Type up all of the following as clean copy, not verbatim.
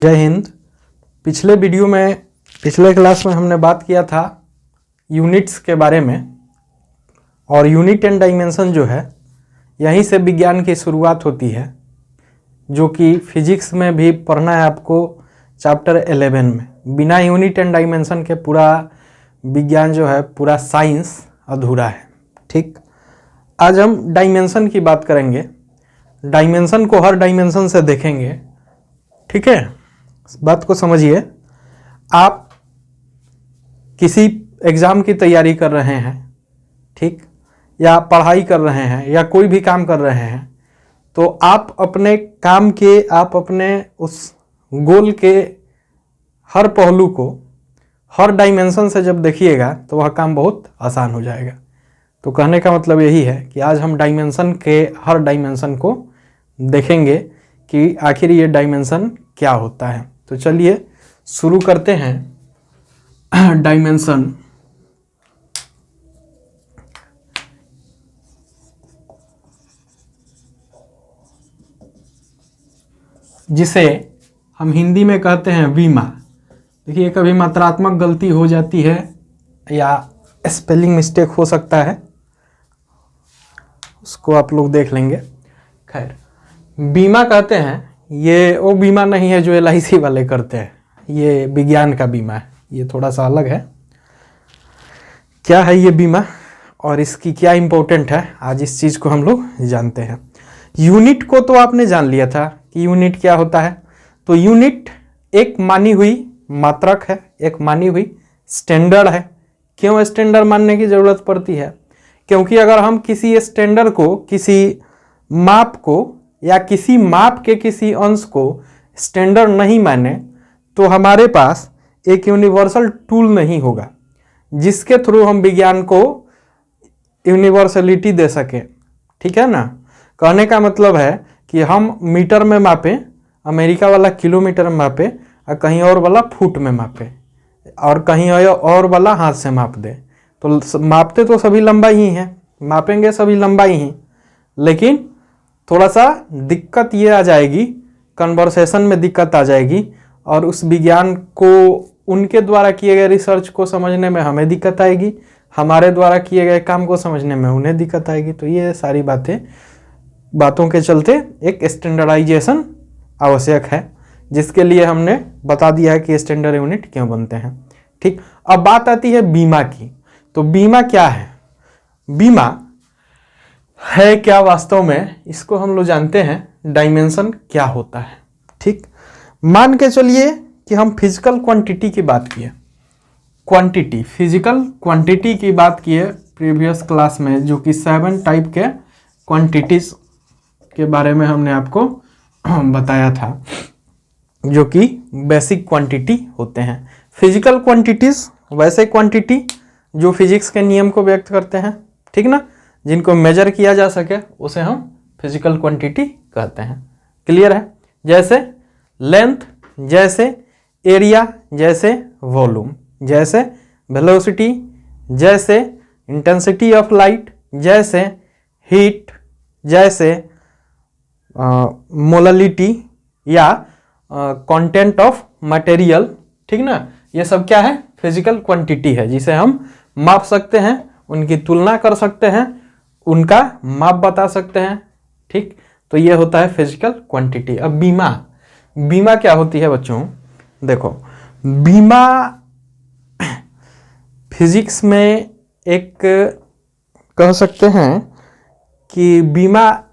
जय हिंद। पिछले क्लास में हमने बात किया था यूनिट्स के बारे में, और यूनिट एंड डायमेंशन जो है यहीं से विज्ञान की शुरुआत होती है, जो कि फिजिक्स में भी पढ़ना है आपको चैप्टर 11 में। बिना यूनिट एंड डायमेंशन के पूरा विज्ञान जो है, पूरा साइंस अधूरा है। ठीक, आज हम डायमेंशन की बात करेंगे। डायमेंशन को हर डायमेंशन से देखेंगे। ठीक है, इस बात को समझिए। आप किसी एग्ज़ाम की तैयारी कर रहे हैं, ठीक, या पढ़ाई कर रहे हैं, या कोई भी काम कर रहे हैं, तो आप अपने काम के, आप अपने उस गोल के हर पहलू को हर डायमेंशन से जब देखिएगा तो वह काम बहुत आसान हो जाएगा। तो कहने का मतलब यही है कि आज हम डायमेंशन के हर डायमेंशन को देखेंगे कि आखिर ये डायमेंशन क्या होता है। तो चलिए शुरू करते हैं डायमेंशन। जिसे हम हिंदी में कहते हैं विमा। देखिए, कभी मात्रात्मक गलती हो जाती है या स्पेलिंग मिस्टेक हो सकता है, उसको आप लोग देख लेंगे। खैर, बीमा कहते हैं, ये वो बीमा नहीं है जो LIC वाले करते हैं, ये विज्ञान का बीमा है, ये थोड़ा सा अलग है। क्या है ये बीमा और इसकी क्या इम्पोर्टेंट है, आज इस चीज़ को हम लोग जानते हैं। यूनिट को तो आपने जान लिया था कि यूनिट क्या होता है। तो यूनिट एक मानी हुई मात्रक है, एक मानी हुई स्टैंडर्ड है। क्यों स्टैंडर्ड मानने की ज़रूरत पड़ती है? क्योंकि अगर हम किसी स्टैंडर्ड को, किसी माप को, या किसी माप के किसी अंश को स्टैंडर्ड नहीं माने, तो हमारे पास एक यूनिवर्सल टूल नहीं होगा जिसके थ्रू हम विज्ञान को यूनिवर्सलिटी दे सके। ठीक है ना? कहने का मतलब है कि हम मीटर में मापें, अमेरिका वाला किलोमीटर में मापे, और कहीं और वाला फुट में मापे, और कहीं और वाला हाथ से माप दे। तो मापते तो सभी लंबाई ही हैं, मापेंगे सभी लंबाई ही, लेकिन थोड़ा सा दिक्कत ये आ जाएगी, कन्वर्सेशन में दिक्कत आ जाएगी, और उस विज्ञान को, उनके द्वारा किए गए रिसर्च को समझने में हमें दिक्कत आएगी, हमारे द्वारा किए गए काम को समझने में उन्हें दिक्कत आएगी। तो ये सारी बातों के चलते एक स्टैंडर्डाइजेशन आवश्यक है, जिसके लिए हमने बता दिया है कि स्टैंडर्ड यूनिट क्यों बनते हैं। ठीक, अब बात आती है बीमा की। तो बीमा क्या है? बीमा है क्या वास्तव में, इसको हम लोग जानते हैं। डायमेंशन क्या होता है? ठीक, मान के चलिए कि हम फिजिकल क्वांटिटी की बात किए, क्वांटिटी, फिजिकल क्वांटिटी की बात किए प्रीवियस क्लास में, जो कि 7 टाइप के क्वांटिटीज के बारे में हमने आपको बताया था, जो कि बेसिक क्वांटिटी होते हैं। फिजिकल क्वांटिटीज वैसे क्वांटिटी जो फिजिक्स के नियम को व्यक्त करते हैं, ठीक ना, जिनको मेजर किया जा सके, उसे हम फिजिकल क्वांटिटी कहते हैं। क्लियर है? जैसे लेंथ, जैसे एरिया, जैसे वॉल्यूम, जैसे वेलोसिटी, जैसे इंटेंसिटी ऑफ लाइट, जैसे हीट, जैसे मोललिटी या कंटेंट ऑफ मटेरियल। ठीक ना, ये सब क्या है? फिजिकल क्वांटिटी है, जिसे हम माप सकते हैं, उनकी तुलना कर सकते हैं, उनका माप बता सकते हैं। ठीक, तो ये होता है फिजिकल क्वांटिटी। अब बीमा क्या होती है बच्चों? देखो, बीमा फिजिक्स में एक, कह सकते हैं कि बीमा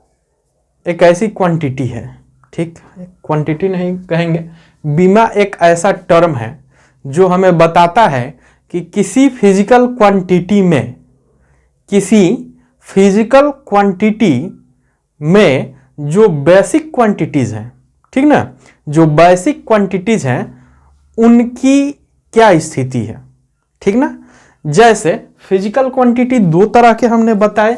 एक ऐसी क्वांटिटी है। ठीक, क्वांटिटी नहीं कहेंगे, बीमा एक ऐसा टर्म है जो हमें बताता है कि किसी फिजिकल क्वांटिटी में जो बेसिक क्वांटिटीज हैं, ठीक ना, जो बेसिक क्वांटिटीज हैं, उनकी क्या स्थिति है। ठीक ना, जैसे फिजिकल क्वांटिटी 2 तरह के हमने बताए,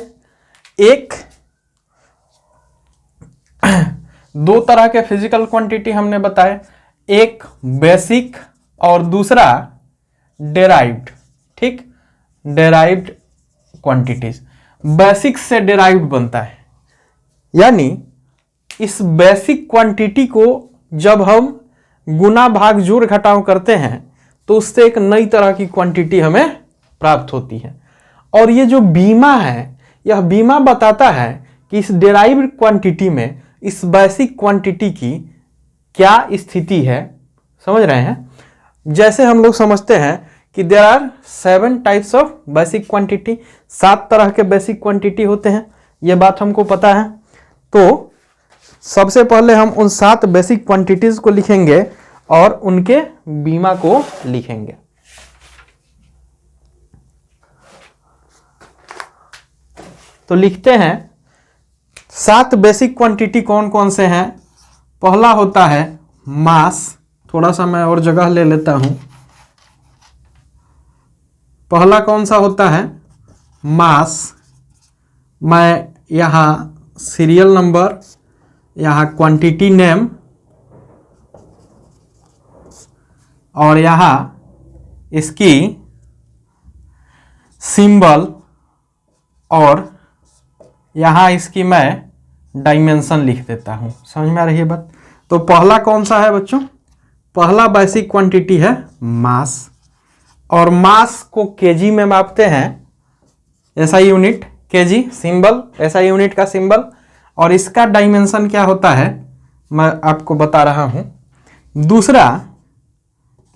2 तरह के फिजिकल क्वांटिटी हमने बताए, एक बेसिक और दूसरा डेराइव्ड। ठीक, डेराइव्ड क्वांटिटीज बेसिक से डेराइव्ड बनता है, यानी इस बेसिक क्वांटिटी को जब हम गुना भाग जोड़ घटाव करते हैं तो उससे एक नई तरह की क्वांटिटी हमें प्राप्त होती है। और ये जो बीमा है, यह बीमा बताता है कि इस डेराइव्ड क्वांटिटी में इस बेसिक क्वांटिटी की क्या स्थिति है। समझ रहे हैं? जैसे हम लोग समझते हैं कि there are 7 types of basic quantity, 7 तरह के बेसिक क्वांटिटी होते हैं, ये बात हमको पता है। तो सबसे पहले हम उन 7 बेसिक क्वांटिटीज को लिखेंगे और उनके बीमा को लिखेंगे। तो लिखते हैं 7 बेसिक क्वांटिटी कौन कौन से हैं। पहला होता है मास, थोड़ा सा मैं और जगह ले लेता हूं। पहला कौन सा होता है? मास। मैं यहां सीरियल नंबर, यहां क्वांटिटी नेम और यहां इसकी सिंबल और यहां इसकी मैं डायमेंशन लिख देता हूं। समझ में आ रही है बात? तो पहला कौन सा है बच्चों? पहला बेसिक क्वांटिटी है मास, और मास को केजी में मापते हैं। ऐसा यूनिट केजी, सिंबल ऐसा यूनिट का सिंबल, और इसका डायमेंशन क्या होता है मैं आपको बता रहा हूं। दूसरा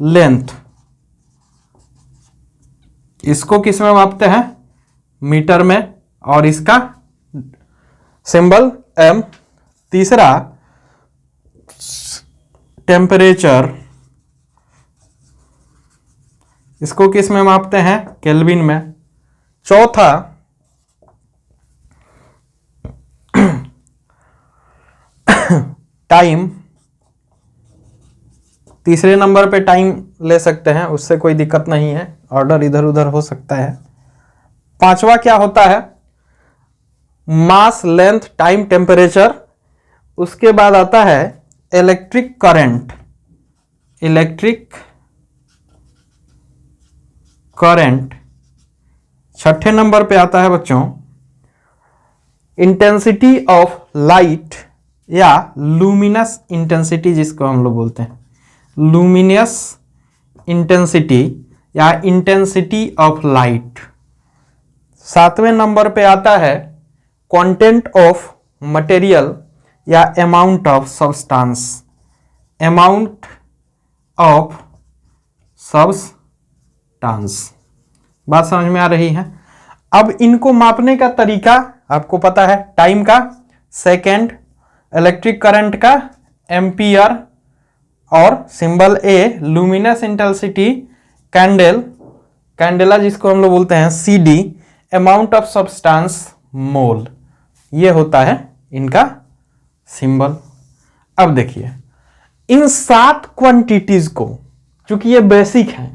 लेंथ, इसको किस में मापते हैं? मीटर में, और इसका सिंबल एम। तीसरा टेम्परेचर, इसको किस में मापते हैं? केल्विन में। चौथा टाइम, तीसरे नंबर पे टाइम ले सकते हैं, उससे कोई दिक्कत नहीं है, ऑर्डर इधर उधर हो सकता है। पांचवा क्या होता है? मास, लेंथ, टाइम, टेम्परेचर। उसके बाद आता है इलेक्ट्रिक करंट। इलेक्ट्रिक करंट छठे नंबर पे आता है बच्चों इंटेंसिटी ऑफ लाइट, या लुमिनस इंटेंसिटी जिसको हम लोग बोलते हैं, लुमिनस इंटेंसिटी या इंटेंसिटी ऑफ लाइट। सातवें नंबर पे आता है कंटेंट ऑफ मटेरियल या amount of substance, amount of substance. बात समझ में आ रही है? अब इनको मापने का तरीका आपको पता है, टाइम का सेकेंड, इलेक्ट्रिक करंट का एम्पियर, और सिंबल ए लुमिनस इंटेंसिटी कैंडल, कैंडेला जिसको हम लोग बोलते हैं सीडी, अमाउंट ऑफ सब्सटेंस मोल, ये होता है इनका सिंबल। अब देखिए इन 7 क्वांटिटीज को, क्योंकि ये बेसिक है,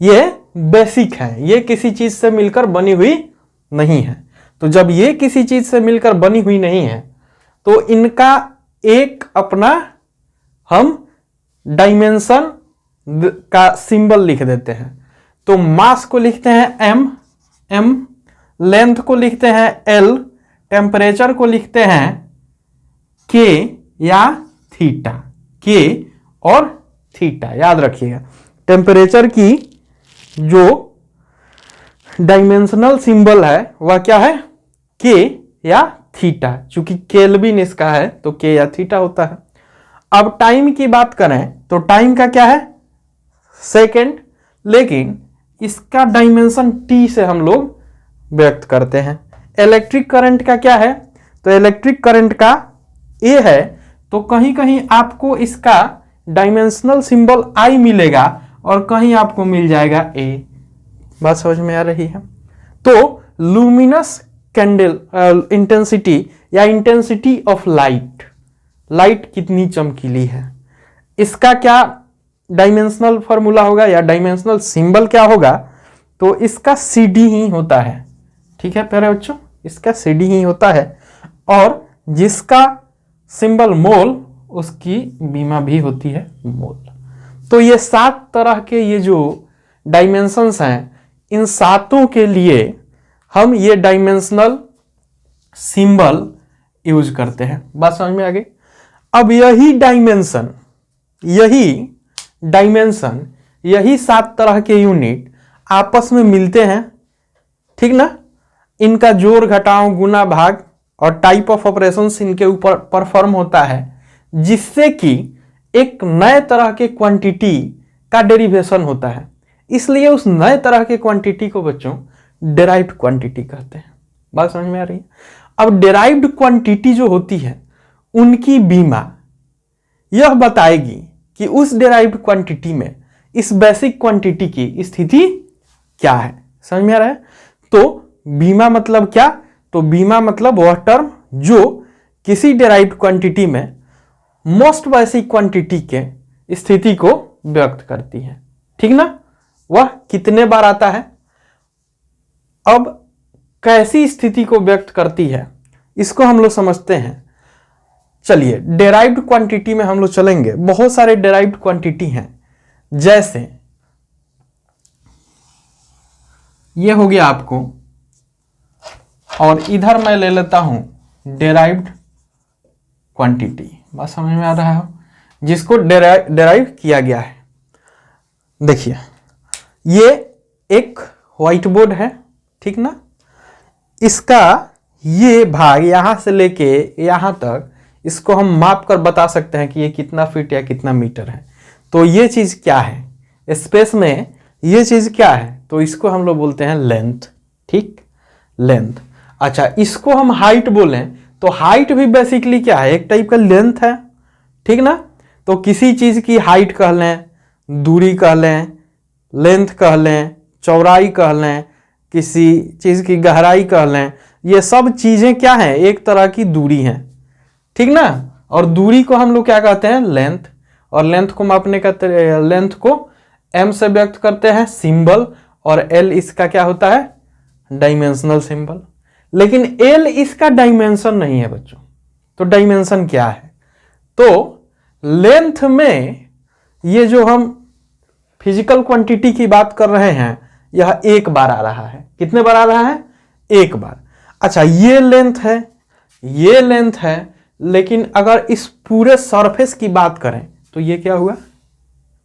ये बेसिक है, ये किसी चीज से मिलकर बनी हुई नहीं है, तो जब ये किसी चीज से मिलकर बनी हुई नहीं है तो इनका एक अपना हम डायमेंशन का सिंबल लिख देते हैं। तो मास को लिखते हैं एम, लेंथ को लिखते हैं एल, टेम्परेचर को लिखते हैं के या थीटा, के और थीटा याद रखिएगा। टेम्परेचर की जो डायमेंशनल सिंबल है वह क्या है? के या थीटा, चूंकि केल्विन इसका है तो के या थीटा होता है। अब टाइम की बात करें तो टाइम का क्या है? सेकेंड, लेकिन इसका डायमेंशन टी से हम लोग व्यक्त करते हैं। इलेक्ट्रिक करंट का क्या है? तो इलेक्ट्रिक करंट का ए है, तो कहीं कहीं आपको इसका डायमेंशनल सिंबल आई मिलेगा और कहीं आपको मिल जाएगा ए। बात समझ में आ रही है? तो लुमिनस कैंडल इंटेंसिटी या इंटेंसिटी ऑफ लाइट, लाइट कितनी चमकीली है, इसका क्या डायमेंशनल फॉर्मूला होगा या डायमेंशनल सिंबल क्या होगा? तो इसका सीडी ही होता है। ठीक है प्यारे बच्चों, इसका सीडी ही होता है, और जिसका सिंबल मोल उसकी बीमा भी होती है मोल। तो ये 7 तरह के ये जो डायमेंशंस हैं, इन 7 के लिए हम ये डायमेंशनल सिंबल यूज करते हैं। बात समझ में आ गई? अब यही डायमेंशन यही डायमेंशन, यही 7 तरह के यूनिट आपस में मिलते हैं, ठीक ना। इनका जोड़ घटाव गुना भाग और टाइप ऑफ ऑपरेशंस इनके ऊपर परफॉर्म होता है, जिससे कि एक नए तरह के क्वांटिटी का डेरिवेशन होता है। इसलिए उस नए तरह के क्वांटिटी को बच्चों डेराइव्ड क्वांटिटी कहते हैं। बात समझ में आ रही है। अब डेराइव्ड क्वांटिटी जो होती है उनकी बीमा यह बताएगी कि उस डेराइव्ड क्वांटिटी में इस बेसिक क्वांटिटी की स्थिति क्या है। समझ में आ रहा है। तो बीमा मतलब क्या, तो बीमा मतलब वह टर्म जो किसी डेराइव्ड क्वांटिटी में मोस्ट बेसिक क्वांटिटी के स्थिति को व्यक्त करती है, ठीक ना। वह कितने बार आता है, अब कैसी स्थिति को व्यक्त करती है इसको हम लोग समझते हैं। चलिए डेराइव्ड क्वांटिटी में हम लोग चलेंगे। बहुत सारे डेराइव्ड क्वांटिटी हैं, जैसे ये हो गया आपको, और इधर मैं ले लेता हूं डेराइव्ड क्वांटिटी। बात समझ में आ रहा है, जिसको डेराइव किया गया है। देखिए ये एक व्हाइट बोर्ड है, ठीक ना। इसका ये भाग यहां से लेके यहां तक, इसको हम माप कर बता सकते हैं कि ये कितना फीट या कितना मीटर है। तो ये चीज क्या है, स्पेस में ये चीज क्या है, तो इसको हम लोग बोलते हैं लेंथ, ठीक, लेंथ। अच्छा, इसको हम हाइट बोलें तो हाइट भी बेसिकली क्या है, एक टाइप का लेंथ है, ठीक ना। तो किसी चीज की हाइट कह लें, दूरी कह लें, लेंथ कह लें, चौड़ाई कह लें, किसी चीज की गहराई कह लें, ये सब चीजें क्या हैं, एक तरह की दूरी हैं, ठीक ना। और दूरी को हम लोग क्या कहते हैं, लेंथ। और लेंथ को मापने का लेंथ को m से व्यक्त करते हैं, सिंबल, और l इसका क्या होता है, डायमेंशनल सिंबल। लेकिन l इसका डायमेंशन नहीं है बच्चों। तो डायमेंशन क्या है, तो लेंथ में ये जो हम फिजिकल क्वांटिटी की बात कर रहे हैं, यह एक बार आ रहा है। कितने बार आ रहा है, एक बार। अच्छा, ये लेंथ है, ये लेंथ है, लेकिन अगर इस पूरे सरफेस की बात करें तो ये क्या हुआ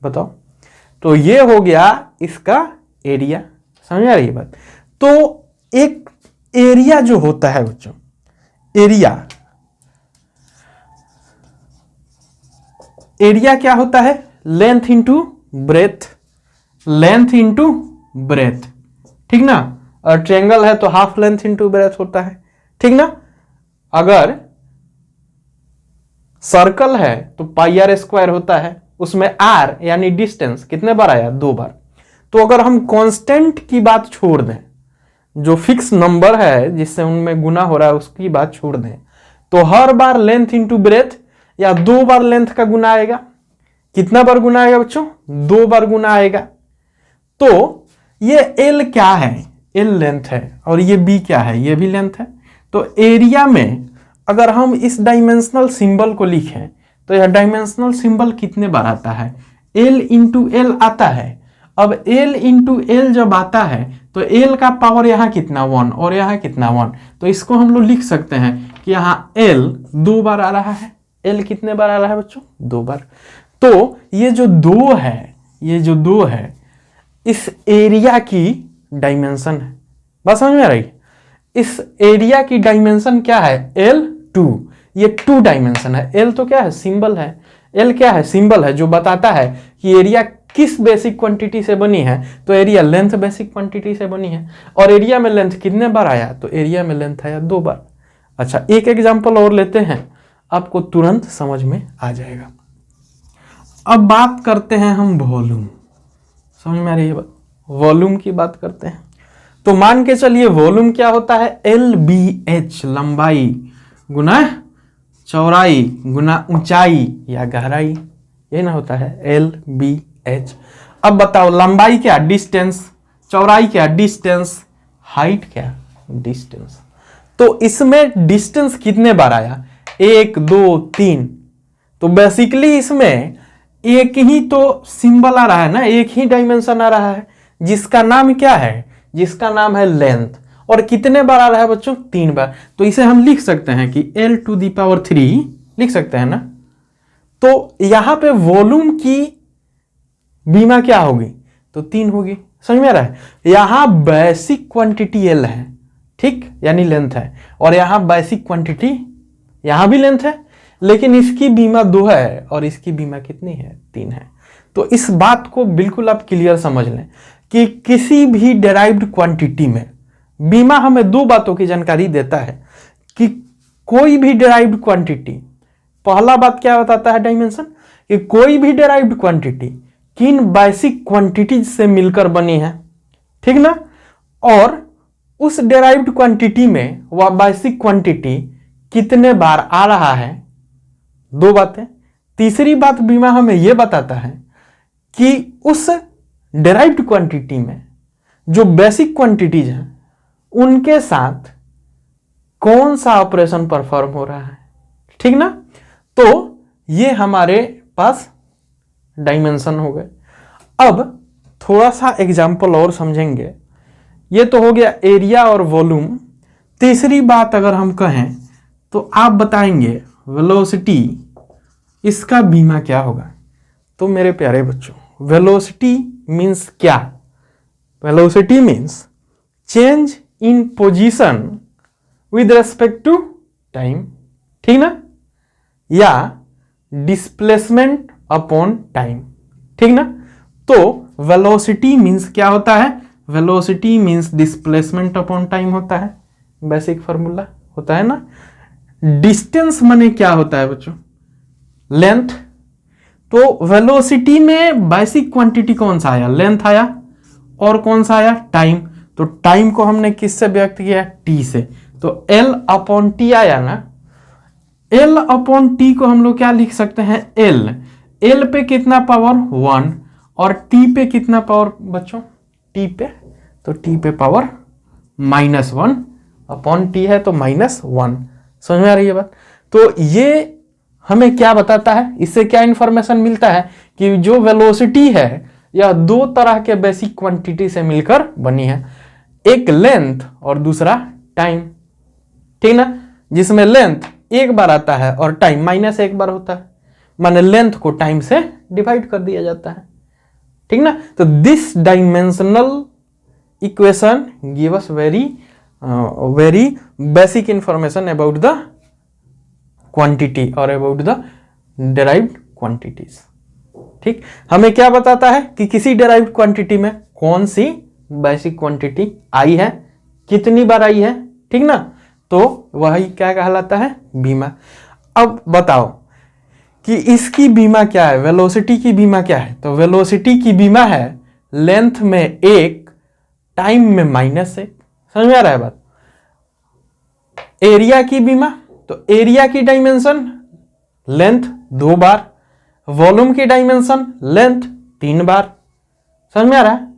बताओ, तो ये हो गया इसका एरिया। समझ आ रही है बात। तो एक एरिया जो होता है बच्चों, एरिया क्या होता है, length into breadth, length into breadth, ठीक ना। और ट्रायंगल है तो हाफ लेंथ इंटू ब्रेथ होता है, ठीक ना। अगर सर्कल है तो पाई आर स्क्वायर होता है, उसमें आर यानी डिस्टेंस कितने बार आया, 2 बार। तो अगर हम कांस्टेंट की बात छोड़ दें, जो फिक्स नंबर है जिससे उनमें गुना हो रहा है उसकी बात छोड़ दें, तो हर बार लेंथ इंटू ब्रेथ या 2 बार लेंथ का गुना आएगा। कितना बार गुना आएगा बच्चों, 2 बार गुना आएगा। तो ये एल क्या है, एल लेंथ है, और ये बी क्या है, ये भी लेंथ है। तो एरिया में अगर हम इस डायमेंशनल सिंबल को लिखें तो यह डायमेंशनल सिंबल कितने बार आता है, एल इंटू एल आता है। अब एल इंटू एल जब आता है तो एल का पावर यहाँ कितना 1 और यहाँ कितना 1, तो इसको हम लोग लिख सकते हैं कि यहाँ एल 2 बार आ रहा है। एल कितने बार आ रहा है बच्चों, 2 बार। तो ये जो 2 है, ये जो 2 है, इस एरिया की डायमेंशन है। बात समझ में आ रही। इस एरिया की डायमेंशन क्या है, L2। ये 2 डायमेंशन है। L तो क्या है, सिंबल है। L क्या है, सिंबल है जो बताता है कि एरिया किस बेसिक क्वांटिटी से बनी है। तो एरिया लेंथ बेसिक क्वांटिटी से बनी है। और एरिया में लेंथ कितने बार आया, तो एरिया में लेंथ आया 2 बार। अच्छा, एक एग्जांपल और लेते हैं, आपको तुरंत समझ में आ जाएगा। अब बात करते हैं हम वॉल्यूम। समझ में आ रही है बात, वॉल्यूम की बात करते हैं। तो मान के चलिए वॉल्यूम क्या होता है, LBH, लंबाई गुना चौड़ाई गुना ऊंचाई या गहराई, ये ना होता है LBH। अब बताओ लंबाई क्या, डिस्टेंस, चौड़ाई क्या, डिस्टेंस, हाइट क्या, डिस्टेंस। तो इसमें डिस्टेंस कितने बार आया, 1 2 3। तो बेसिकली इसमें एक ही तो सिंबल आ रहा है ना, एक ही डायमेंशन आ रहा है, जिसका नाम क्या है, जिसका नाम है लेंथ। और कितने बार आ रहा है बच्चों, 3 बार। तो इसे हम लिख सकते हैं कि L⁻³ लिख सकते हैं ना। तो यहां पे वॉल्यूम की बीमा क्या होगी, तो 3 होगी। समझ में आ रहा है? यहां बेसिक क्वांटिटी एल है, ठीक, यानी लेंथ है, और यहां बेसिक क्वांटिटी, यहां भी लेंथ है, लेकिन इसकी बीमा 2 है और इसकी बीमा कितनी है, 3 है। तो इस बात को बिल्कुल आप क्लियर समझ लें कि किसी भी डेराइव्ड क्वांटिटी में बीमा हमें 2 बातों की जानकारी देता है कि कोई भी डेराइव्ड क्वांटिटी, पहला बात क्या बताता है डायमेंशन, कि कोई भी डेराइव्ड क्वांटिटी किन बेसिक क्वांटिटीज से मिलकर बनी है, ठीक ना, और उस डेराइव्ड क्वांटिटी में वह बेसिक क्वांटिटी कितने बार आ रहा है, 2 बातें। तीसरी बात बीमा हमें यह बताता है कि उस डेराइव्ड क्वांटिटी में जो बेसिक क्वांटिटीज हैं उनके साथ कौन सा ऑपरेशन परफॉर्म हो रहा है, ठीक ना। तो ये हमारे पास डायमेंशन हो गए। अब थोड़ा सा एग्जांपल और समझेंगे। ये तो हो गया एरिया और वॉल्यूम। तीसरी बात अगर हम कहें तो आप बताएंगे वेलोसिटी, इसका बीमा क्या होगा। तो मेरे प्यारे बच्चों, वेलोसिटी मीन्स क्या, velocity means change in position with respect to time, ठीक ना, या डिस्प्लेसमेंट अपॉन टाइम, ठीक ना। तो वेलोसिटी मीन्स क्या होता है, velocity means displacement upon time होता है, बेसिक फार्मूला होता है ना। डिस्टेंस माने क्या होता है बच्चों, लेंथ। तो वेलोसिटी में बेसिक क्वांटिटी कौन सा आया, लेंथ आया, और कौन सा आया, टाइम। तो टाइम को हमने किससे व्यक्त किया, टी से, तो एल अपॉन टी आया ना। एल अपॉन टी को हम लोग क्या लिख सकते हैं, एल, एल पे कितना पावर 1 और टी पे कितना पावर बच्चों, टी पे, तो टी पे पावर -1 अपॉन टी है तो -1। समझ में आ रही है बात। तो ये हमें क्या बताता है, इससे क्या इंफॉर्मेशन मिलता है कि जो वेलोसिटी है यह 2 तरह के बेसिक क्वांटिटी से मिलकर बनी है, एक लेंथ और दूसरा टाइम, ठीक ना, जिसमें लेंथ एक बार आता है और टाइम -1 बार होता है, माने लेंथ को टाइम से डिवाइड कर दिया जाता है, ठीक ना। तो this dimensional equation give us very basic information about the quantity और अबाउट द डेराइव्ड क्वांटिटीज, ठीक। हमें क्या बताता है कि किसी डेराइव्ड क्वांटिटी में कौन सी बेसिक क्वांटिटी आई है, कितनी बार आई है, ठीक ना। तो वही क्या कहलाता है, बीमा। अब बताओ कि इसकी बीमा क्या है, वेलोसिटी की बीमा क्या है। तो वेलोसिटी की बीमा है लेंथ में 1, टाइम में -1। समझ में आ रहा है बात। एरिया की बीमा, तो एरिया की डायमेंशन लेंथ 2 बार, वॉल्यूम की डायमेंशन लेंथ 3 बार। समझ में आ रहा है।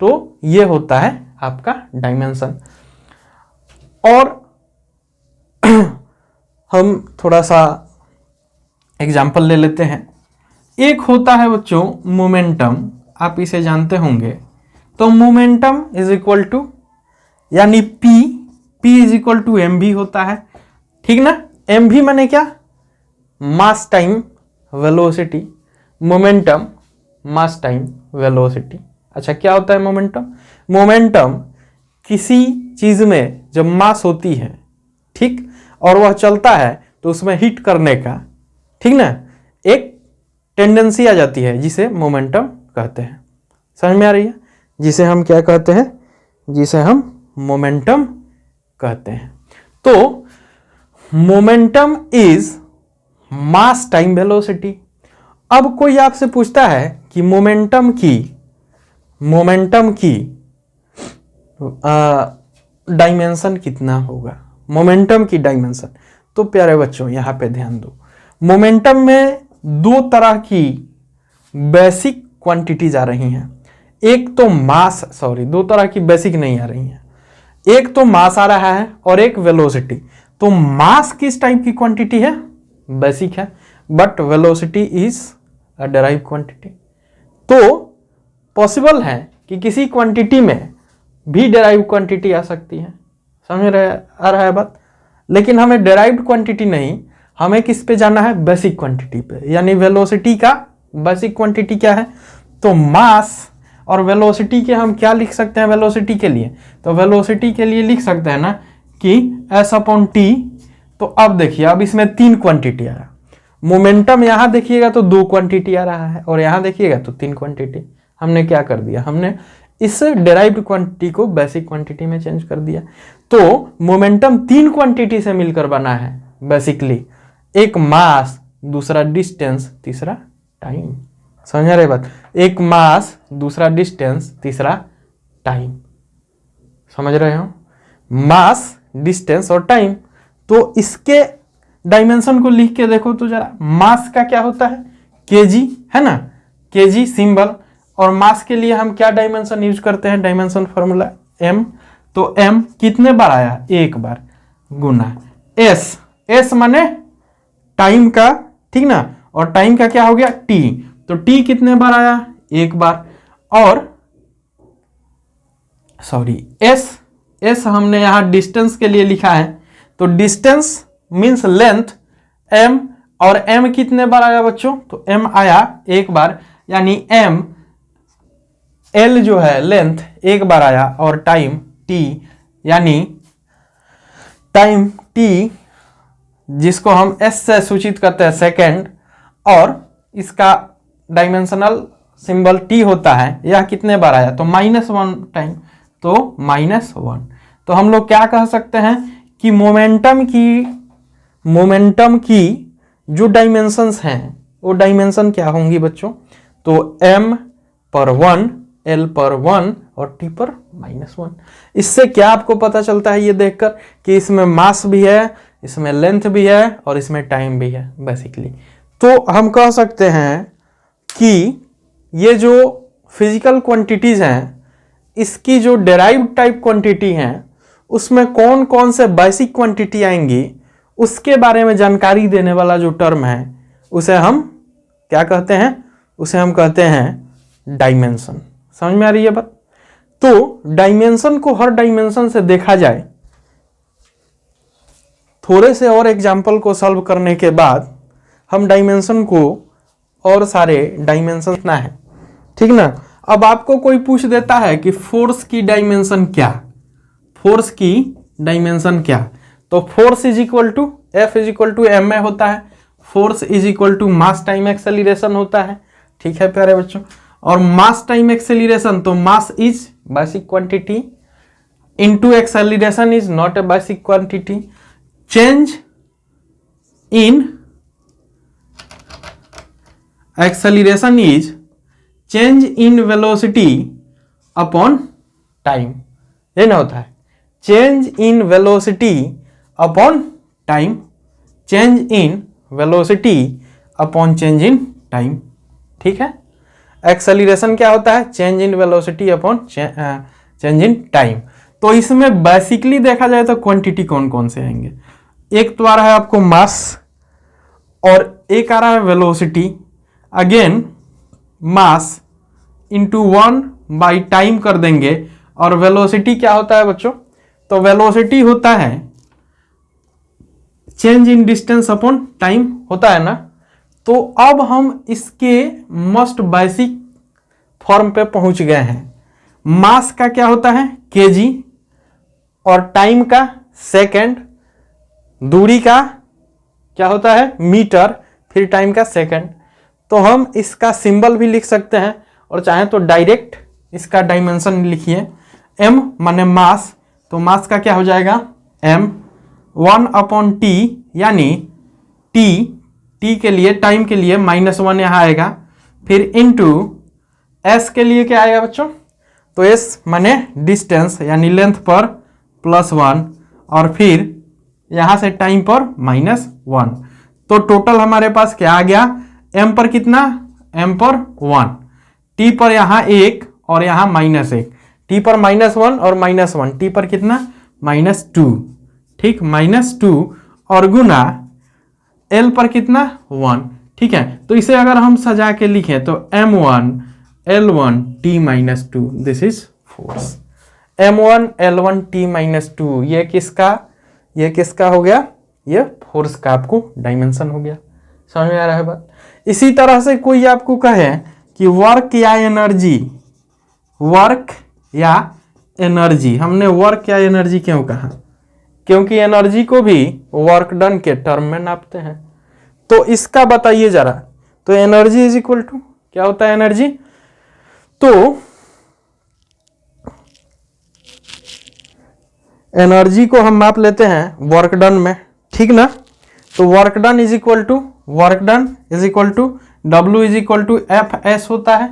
तो ये होता है आपका डायमेंशन। और हम थोड़ा सा एग्जाम्पल ले लेते हैं। एक होता है बच्चों मोमेंटम, आप इसे जानते होंगे। तो मोमेंटम इज इक्वल टू, यानी P is equal to mv होता है, ठीक ना। mv माने क्या, mass time velocity, momentum mass time velocity. अच्छा, क्या होता है मोमेंटम, मोमेंटम किसी चीज में जब मास होती है, ठीक, और वह चलता है तो उसमें हिट करने का, ठीक ना, एक टेंडेंसी आ जाती है जिसे मोमेंटम कहते हैं। समझ में आ रही है, जिसे हम क्या कहते हैं, जिसे हम मोमेंटम कहते हैं। तो momentum is mass time velocity. अब कोई आपसे पूछता है कि मोमेंटम की डायमेंशन कितना होगा, मोमेंटम की डायमेंशन। तो प्यारे बच्चों यहां पे ध्यान दो, मोमेंटम में 2 तरह की बेसिक क्वांटिटीज आ रही हैं। एक तो मास, सॉरी 2 तरह की बेसिक नहीं आ रही हैं, एक तो मास आ रहा है और एक वेलोसिटी। तो मास किस टाइप की क्वांटिटी है, बेसिक है, but velocity is a derive quantity. तो पॉसिबल है कि किसी क्वांटिटी में भी डेराइव क्वांटिटी आ सकती है। समझ आ रहा है बात। लेकिन हमें डेराइव्ड क्वांटिटी नहीं, हमें किस पे जाना है, बेसिक क्वांटिटी पे, यानी वेलोसिटी का बेसिक क्वांटिटी क्या है, तो मास। और वेलोसिटी के हम क्या लिख सकते हैं, वेलोसिटी के लिए, तो वेलोसिटी के लिए लिख सकते हैं ना कि s/t। तो अब देखिए, अब इसमें 3 क्वांटिटी आया, मोमेंटम यहां देखिएगा तो 2 क्वांटिटी आ रहा है, और यहां देखिएगा तो 3 क्वांटिटी। हमने क्या कर दिया, हमने इस डेराइव्ड क्वांटिटी को बेसिक क्वांटिटी में चेंज कर दिया। तो मोमेंटम 3 क्वांटिटी से मिलकर बना है बेसिकली, एक मास, दूसरा डिस्टेंस, तीसरा टाइम। समझ रहे बात, एक मास, दूसरा डिस्टेंस, तीसरा टाइम। समझ रहे हो, मास, डिस्टेंस और टाइम। तो इसके डायमेंशन को लिख के देखो तो जरा, मास का क्या होता है, केजी, है ना, केजी सिंबल। और मास के लिए हम क्या डायमेंशन यूज करते हैं, डायमेंशन फॉर्मूला m। तो m कितने बार आया, एक बार, गुना s, s माने टाइम का, ठीक ना, और टाइम का क्या हो गया, t। तो t कितने बार आया, एक बार। और सॉरी, s हमने यहां डिस्टेंस के लिए लिखा है, तो डिस्टेंस मींस लेंथ, m, और m कितने बार आया बच्चों, तो m आया एक बार, यानी m, l जो है लेंथ एक बार आया, और टाइम t, यानी टाइम t जिसको हम s से सूचित करते हैं सेकेंड, और इसका डायमेंशनल सिंबल t होता है, यह कितने बार आया, तो -1 टाइम, तो -1। तो हम लोग क्या कह सकते हैं कि मोमेंटम की जो डायमेंशंस हैं वो डायमेंशन क्या होंगी बच्चों, तो m/1, l/1 और t/-1। इससे क्या आपको पता चलता है ये देखकर कि इसमें मास भी है, इसमें लेंथ भी है, और इसमें टाइम भी है बेसिकली। तो हम कह सकते हैं कि ये जो फिजिकल क्वांटिटीज हैं, इसकी जो डेराइव्ड टाइप क्वांटिटी हैं, उसमें कौन कौन से बेसिक क्वांटिटी आएंगी, उसके बारे में जानकारी देने वाला जो टर्म है, उसे हम क्या कहते हैं, उसे हम कहते हैं डायमेंशन। समझ में आ रही है बात। तो डायमेंशन को हर डायमेंशन से देखा जाए, थोड़े से और एग्जाम्पल को सॉल्व करने के बाद हम डायमेंशन को और सारे डायमेंशन ना है, ठीक ना। अब आपको कोई पूछ देता है कि फोर्स की डायमेंशन क्या, फोर्स की डायमेंशन क्या, तो force is equal to F is equal to M होता है, force is equal to mass time acceleration होता है, ठीक है प्यारे बच्चों। और मास टाइम एक्सेलरेशन, तो mass is basic quantity into acceleration is not a basic quantity. Change in acceleration is change in velocity upon time, ये ना होता है, change in velocity upon time, change in velocity upon change in time, ठीक है। Acceleration क्या होता है, change in velocity upon change in time. तो इसमें बेसिकली देखा जाए तो क्वांटिटी कौन कौन से आएंगे, एक तो आ रहा है आपको मास, और एक आ रहा है velocity, again mass into 1 by time कर देंगे। और वेलोसिटी क्या होता है बच्चों, तो वेलोसिटी होता है change in distance upon time होता है ना। तो अब हम इसके मोस्ट बेसिक फॉर्म पे पहुंच गए हैं। मास का क्या होता है, केजी, और टाइम का सेकंड, दूरी का क्या होता है, मीटर, फिर टाइम का सेकंड। तो हम इसका सिंबल भी लिख सकते हैं, और चाहे तो डायरेक्ट इसका डायमेंशन लिखिए। m माने मास, तो मास का क्या हो जाएगा, m 1/t, यानी t के लिए, टाइम के लिए -1 यहाँ आएगा, फिर इंटू s के लिए क्या आएगा बच्चों, तो s माने डिस्टेंस यानी लेंथ पर +1, और फिर यहां से टाइम पर -1। तो टोटल हमारे पास क्या आ गया, m पर कितना, m पर 1, t पर यहां 1 और यहां -1, t पर -1 और -1, t पर कितना, -2, ठीक, -2, और गुना l पर कितना, 1, ठीक है। तो इसे अगर हम सजा के लिखें तो m1 l1 t-2, this is force. m1 l1 t-2, ये किसका हो गया, ये फोर्स का आपको डायमेंशन हो गया। समझ में आ रहा है बात। इसी तरह से कोई आपको कहे कि वर्क या एनर्जी, वर्क या एनर्जी, हमने वर्क या एनर्जी क्यों कहा? क्योंकि एनर्जी को भी वर्क डन के टर्म में नापते हैं। तो इसका बताइए जरा। तो एनर्जी इज इक्वल टू क्या होता है एनर्जी? तो एनर्जी को हम माप लेते हैं वर्क डन में, ठीक ना। तो work done is equal to W is equal to F S होता है,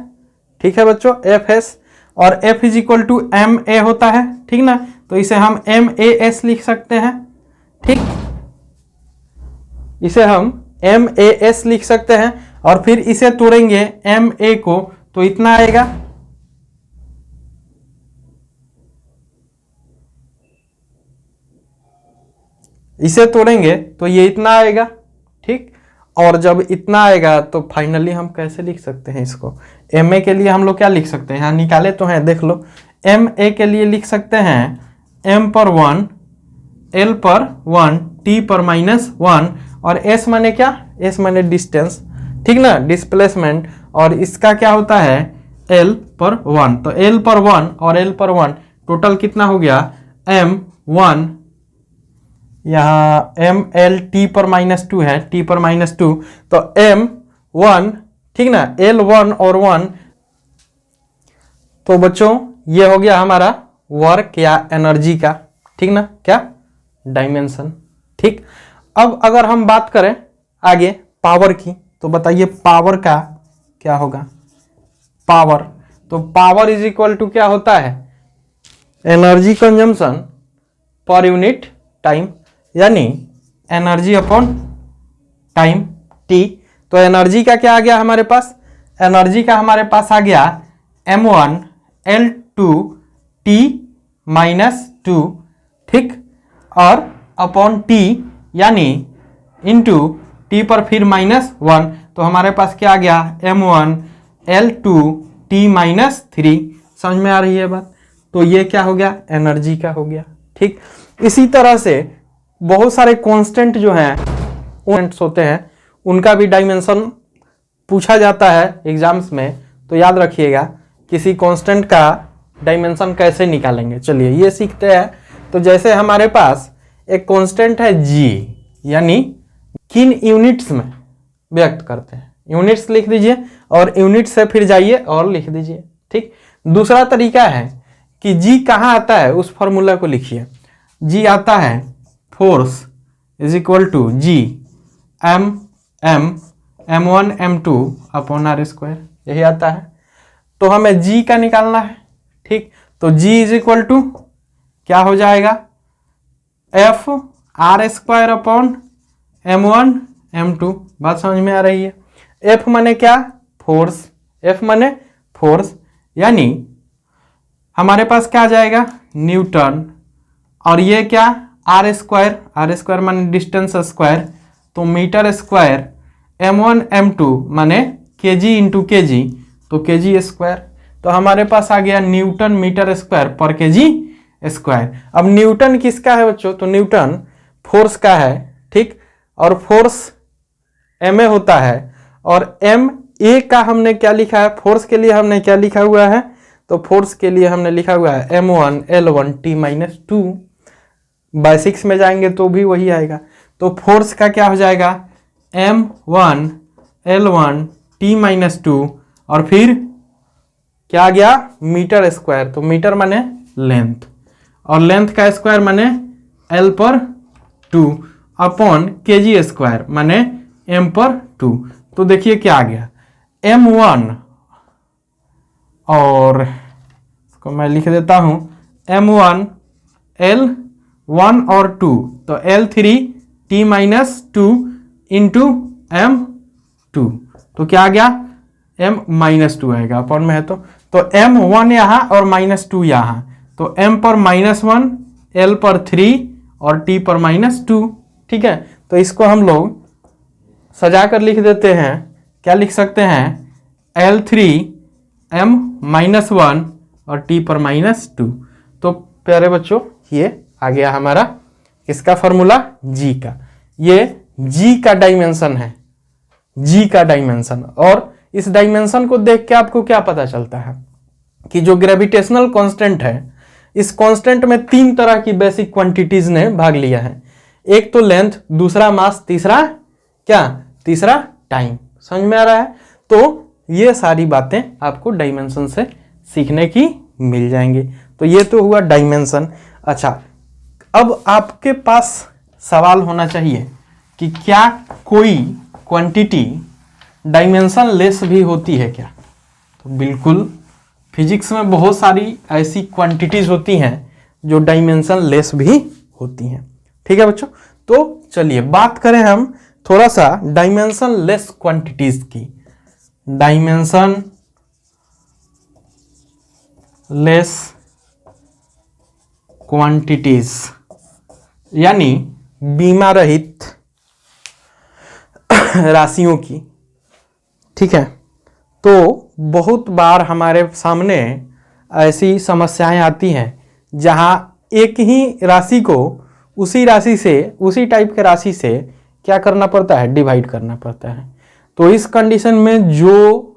ठीक है बच्चों, एफ एस, और F is equal to M A होता है, ठीक ना। तो इसे हम एम ए एस लिख सकते हैं, ठीक, इसे हम एम ए एस लिख सकते हैं। और फिर इसे तोड़ेंगे एम ए को तो इतना आएगा, इसे तोड़ेंगे तो ये इतना आएगा, ठीक। और जब इतना आएगा तो फाइनली हम कैसे लिख सकते हैं इसको? एम ए के लिए हम लोग क्या लिख सकते हैं, यहाँ निकाले तो हैं, देख लो। एम ए के लिए लिख सकते हैं m पर 1, l पर 1, t पर -1, और s माने क्या? s माने डिस्टेंस, ठीक ना, डिस्प्लेसमेंट। और इसका क्या होता है? l पर 1। तो l पर 1 और l पर 1 टोटल कितना हो गया? m1, यहाँ एम एल टी पर -2 है, t पर -2, तो m1, ठीक ना, l1 और 1। तो बच्चों ये हो गया हमारा वर्क या एनर्जी का, ठीक ना, क्या डायमेंशन, ठीक। अब अगर हम बात करें आगे पावर की, तो बताइए पावर का क्या होगा? पावर, तो पावर इज इक्वल टू क्या होता है? Energy consumption per unit time, यानी एनर्जी अपॉन टाइम टी। तो एनर्जी का क्या आ गया हमारे पास? एनर्जी का हमारे पास आ गया m1 L2 T -2, ठीक, और अपॉन टी यानी इंटू टी पर फिर -1, तो हमारे पास क्या आ गया? m1 L2 T -3। समझ में आ रही है बात? तो ये क्या हो गया? एनर्जी का हो गया, ठीक। इसी तरह से बहुत सारे कांस्टेंट जो हैं होते हैं, उनका भी डायमेंशन पूछा जाता है एग्जाम्स में। तो याद रखिएगा किसी कांस्टेंट का डायमेंशन कैसे निकालेंगे। चलिए ये सीखते हैं। तो जैसे हमारे पास एक कांस्टेंट है g, यानी किन यूनिट्स में व्यक्त करते हैं, यूनिट्स लिख दीजिए और यूनिट से फिर जाइए और लिख दीजिए, ठीक। दूसरा तरीका है कि g कहाँ आता है, उस फॉर्मूला को लिखिए। g आता है force is equal to g m1 m2 upon r square, यही आता है। तो हमें g का निकालना है, ठीक। तो g इज इक्वल टू क्या हो जाएगा? f r square upon m1 m2। बात समझ में आ रही है? f माने क्या? फोर्स, f माने फोर्स, यानी हमारे पास क्या आ जाएगा? न्यूटन। और ये क्या? r स्क्वायर माने डिस्टेंस स्क्वायर, तो मीटर स्क्वायर, m1 m2 माने kg इंटू kg, तो kg स्क्वायर। तो हमारे पास आ गया न्यूटन मीटर स्क्वायर पर kg स्क्वायर। अब न्यूटन किसका है बच्चों? तो न्यूटन फोर्स का है, ठीक। और फोर्स ma होता है, और ma का हमने क्या लिखा है? फोर्स के लिए हमने क्या लिखा हुआ है? तो फोर्स के लिए हमने लिखा हुआ है m1 L1 T -2। बाय 6 में जाएंगे तो भी वही आएगा। तो फोर्स का क्या हो जाएगा? m1 L1 T -2, और फिर क्या आ गया? Metre square. तो मीटर माने लेंथ, और लेंथ का स्क्वायर माने L पर 2 अपॉन kg स्क्वायर माने m पर 2। तो देखिए क्या आ गया? m1, और इसको मैं लिख देता हूं m1 L1 और 2, तो L3 T -2 इंटू m2, तो क्या आ गया? m-2 आएगा, अपॉन में है तो m1 यहाँ और -2 यहाँ, तो m पर -1, L पर 3 और T पर -2, ठीक है। तो इसको हम लोग सजा कर लिख देते हैं। क्या लिख सकते हैं? L3 m-1 और T पर -2। तो प्यारे बच्चों ये आ गया हमारा किसका फॉर्मूला? g का। ये जी का डायमेंशन है, जी का डायमेंशन। और इस डायमेंशन को देख के आपको क्या पता चलता है कि जो ग्रेविटेशनल कांस्टेंट है, इस कांस्टेंट में 3 तरह की बेसिक क्वांटिटीज ने भाग लिया है। एक तो लेंथ, दूसरा मास, तीसरा क्या, तीसरा टाइम। समझ में आ रहा है? तो ये सारी बातें आपको डायमेंशन से सीखने की मिल जाएंगी। तो ये तो हुआ डायमेंशन। अच्छा, अब आपके पास सवाल होना चाहिए कि क्या कोई क्वांटिटी डायमेंशन लेस भी होती है क्या? तो बिल्कुल, फिजिक्स में बहुत सारी ऐसी क्वांटिटीज होती हैं जो डायमेंशन लेस भी होती हैं। ठीक है बच्चों, तो चलिए बात करें हम थोड़ा सा डायमेंशन लेस क्वांटिटीज की। डायमेंशन लेस क्वांटिटीज यानी बीमा रहित राशियों की। ठीक है, तो बहुत बार हमारे सामने ऐसी समस्याएं आती हैं जहां एक ही राशि को उसी राशि से, उसी टाइप के राशि से क्या करना पड़ता है, डिवाइड करना पड़ता है। तो इस कंडीशन में जो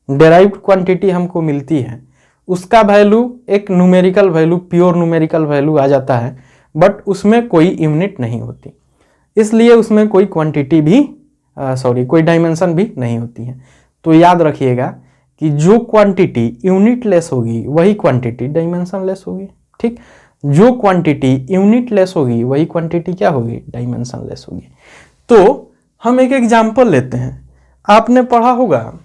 डेराइव्ड क्वांटिटी हमको मिलती है उसका वैल्यू एक numerical value, pure numerical value आ जाता है, बट उसमें कोई यूनिट नहीं होती, इसलिए उसमें कोई क्वांटिटी भी कोई डायमेंशन भी नहीं होती है। तो याद रखिएगा कि जो क्वांटिटी यूनिट लेस होगी वही क्वांटिटी डायमेंशन लेस होगी। ठीक, जो क्वांटिटी यूनिट लेस होगी वही क्वांटिटी क्या होगी, डायमेंशन लेस होगी। तो हम एक एग्जांपल लेते हैं। आपने पढ़ा होगा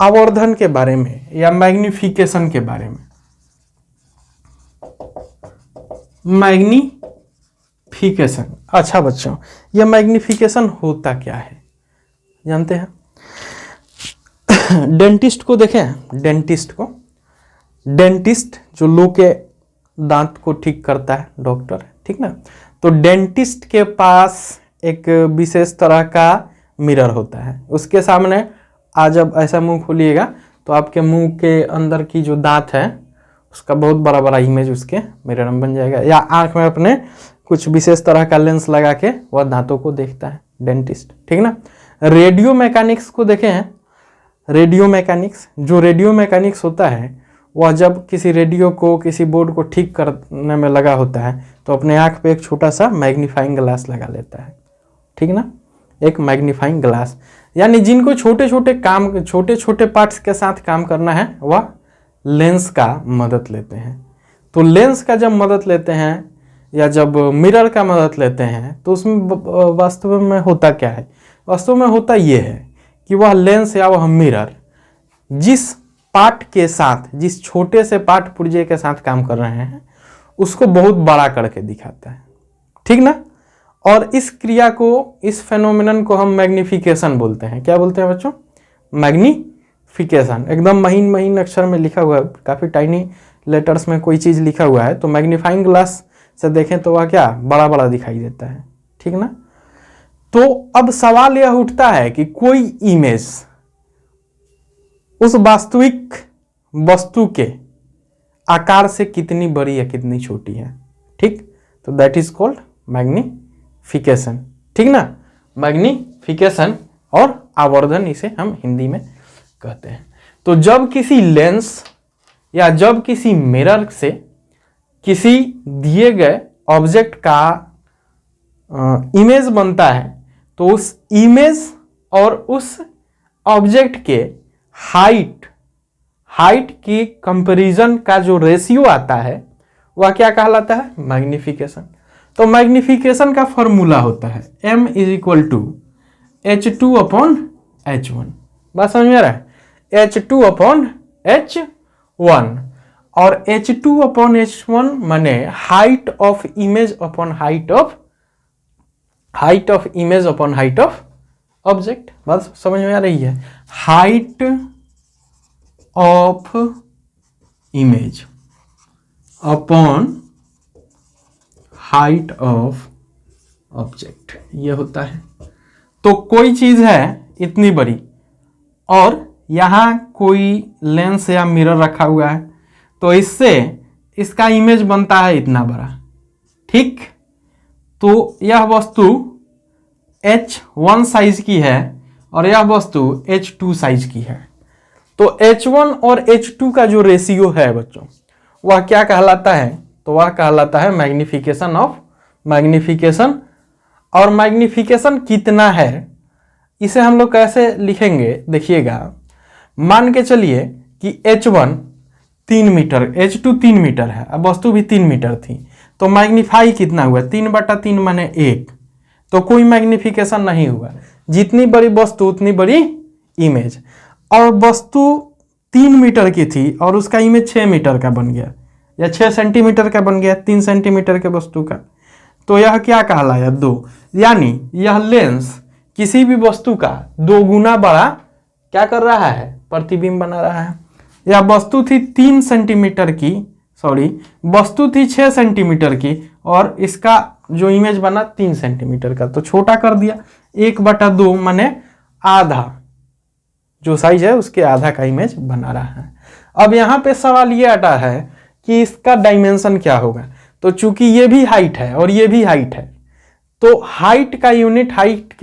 आवर्धन के बारे में या मैग्निफिकेशन के बारे में। मैग्निफिकेशन, अच्छा बच्चों, यह मैग्निफिकेशन होता क्या है जानते हैं? डेंटिस्ट को देखें, डेंटिस्ट जो लोग के दांत को ठीक करता है, डॉक्टर, ठीक ना। तो डेंटिस्ट के पास एक विशेष तरह का मिरर होता है। उसके सामने आज जब ऐसा मुंह खोलिएगा तो आपके मुंह के अंदर की जो दांत है उसका बहुत बड़ा बड़ा इमेज उसके मिरर में बन जाएगा। या आंख में अपने कुछ विशेष तरह का लेंस लगा के वह दांतों को देखता है डेंटिस्ट, ठीक ना। रेडियो मैकेनिक्स को देखें हैं, रेडियो मैकेनिक्स, जो रेडियो मैकेनिक्स होता है वह जब किसी रेडियो को, किसी बोर्ड को ठीक करने में लगा होता है तो अपने आंख पे एक छोटा सा मैग्नीफाइंग ग्लास लगा लेता है, ठीक ना, एक मैग्नीफाइंग ग्लास। यानी जिनको छोटे छोटे पार्ट्स के साथ काम करना है वह लेंस का मदद लेते हैं। तो लेंस का जब मदद लेते हैं या जब मिरर का मदद लेते हैं तो उसमें वास्तव में होता क्या है? वास्तव में होता ये है कि वह लेंस या वह मिरर जिस पार्ट के साथ, जिस छोटे से पार्ट पुर्जे के साथ काम कर रहे हैं उसको बहुत बड़ा करके दिखाता है, ठीक ना। और इस क्रिया को, इस फेनोमेनन को हम मैग्निफिकेशन बोलते हैं। क्या बोलते हैं बच्चों? मैग्निफिकेशन। एकदम महीन महीन अक्षर में लिखा हुआ है, काफ़ी टाइनी लेटर्स में कोई चीज़ लिखा हुआ है तो मैग्नीफाइंग ग्लास से देखें तो वह क्या बड़ा बड़ा दिखाई देता है, ठीक ना। तो अब सवाल यह उठता है कि कोई इमेज उस वास्तविक वस्तु के आकार से कितनी बड़ी या कितनी छोटी है, ठीक। तो दैट इज कॉल्ड मैग्निफिकेशन, ठीक ना। मैग्निफिकेशन और आवर्धन इसे हम हिंदी में कहते हैं। तो जब किसी लेंस या जब किसी मिरर से किसी दिए गए ऑब्जेक्ट का इमेज बनता है तो उस इमेज और उस ऑब्जेक्ट के हाइट की कंपैरिजन का जो रेशियो आता है वह क्या कहलाता है? मैग्निफिकेशन। तो मैग्निफिकेशन का फॉर्मूला होता है m = h2/h1। बात समझ में आ रहा है? h2/h1 और h2/h1 माने height of image upon height of image upon height of object. बात समझ में आ रही है? Height of image upon height of object, ये होता है। तो कोई चीज है इतनी बड़ी और यहां कोई लेंस या मिरर रखा हुआ है तो इससे इसका इमेज बनता है इतना बड़ा, ठीक। तो यह वस्तु H1 साइज की है और यह वस्तु H2 साइज की है। तो H1 और H2 का जो रेशियो है बच्चों, वह क्या कहलाता है? तो वह कहलाता है मैग्निफिकेशन ऑफ मैग्निफिकेशन। और मैग्निफिकेशन कितना है इसे हम लोग कैसे लिखेंगे? देखिएगा, मान के चलिए कि H1 3 मीटर, H2 3 मीटर है, अब वस्तु भी 3 मीटर थी, तो मैग्नीफाई कितना हुआ? 3/3 माने 1, तो कोई मैग्निफिकेशन नहीं हुआ। जितनी बड़ी वस्तु उतनी बड़ी इमेज। और वस्तु 3 मीटर की थी और उसका इमेज 6 मीटर का बन गया या 6 सेंटीमीटर का बन गया, 3 सेंटीमीटर के वस्तु का, तो यह क्या कहलाया? 2। यानी यह लेंस किसी भी वस्तु का 2 गुना बड़ा क्या कर रहा है? प्रतिबिंब बना रहा है। यह वस्तु थी 3 सेंटीमीटर की, वस्तु थी 6 सेंटीमीटर की और इसका जो इमेज बना 3 सेंटीमीटर का, तो छोटा कर दिया। 1/2 माने आधा, जो साइज है उसके आधा का इमेज बना रहा है। अब यहाँ पे सवाल ये आता है कि इसका डायमेंशन क्या होगा? तो चूंकि ये भी हाइट है और ये भी हाइट है, तो हाइट के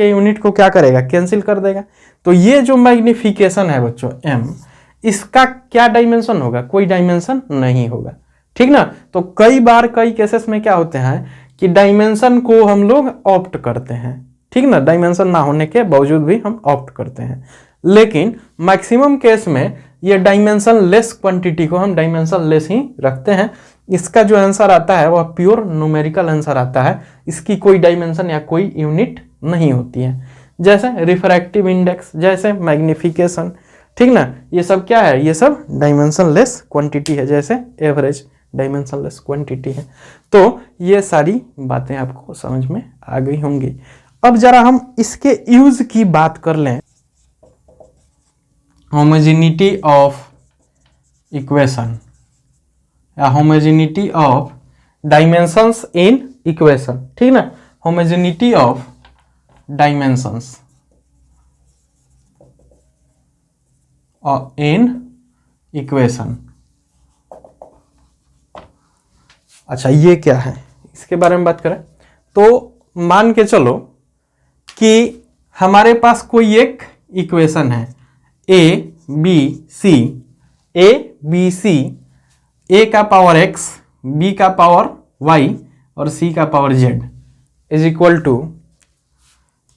यूनिट को क्या करेगा? कैंसिल कर देगा। तो ये जो मैग्निफिकेशन है बच्चों m, इसका क्या डायमेंशन होगा? कोई डायमेंशन नहीं होगा, ठीक ना। तो कई बार कई केसेस में क्या होते हैं कि डायमेंशन को हम लोग ऑप्ट करते हैं, ठीक ना, डायमेंशन ना होने के बावजूद भी हम ऑप्ट करते हैं। लेकिन मैक्सिमम केस में ये डायमेंशन लेस क्वांटिटी को हम डायमेंशन लेस ही रखते हैं। इसका जो आंसर आता है वह प्योर न्यूमेरिकल आंसर आता है, इसकी कोई डायमेंशन या कोई यूनिट नहीं होती है। जैसे रिफ्रैक्टिव इंडेक्स, जैसे मैग्निफिकेशन, ठीक ना, ये सब क्या है? ये सब डायमेंशन लेस क्वांटिटी है, जैसे एवरेज डायमेंशन लेस क्वांटिटी है। तो ये सारी बातें आपको समझ में आ गई होंगी। अब जरा हम इसके यूज की बात कर लें। होमोजेनिटी ऑफ इक्वेशन या homogeneity of dimensions in equation, ठीक ना, homogeneity of dimensions in equation. अच्छा, ये क्या है? इसके बारे में बात करें तो मान के चलो कि हमारे पास कोई एक इक्वेशन है a b c, a का पावर x, b का पावर y और c का power z is equal to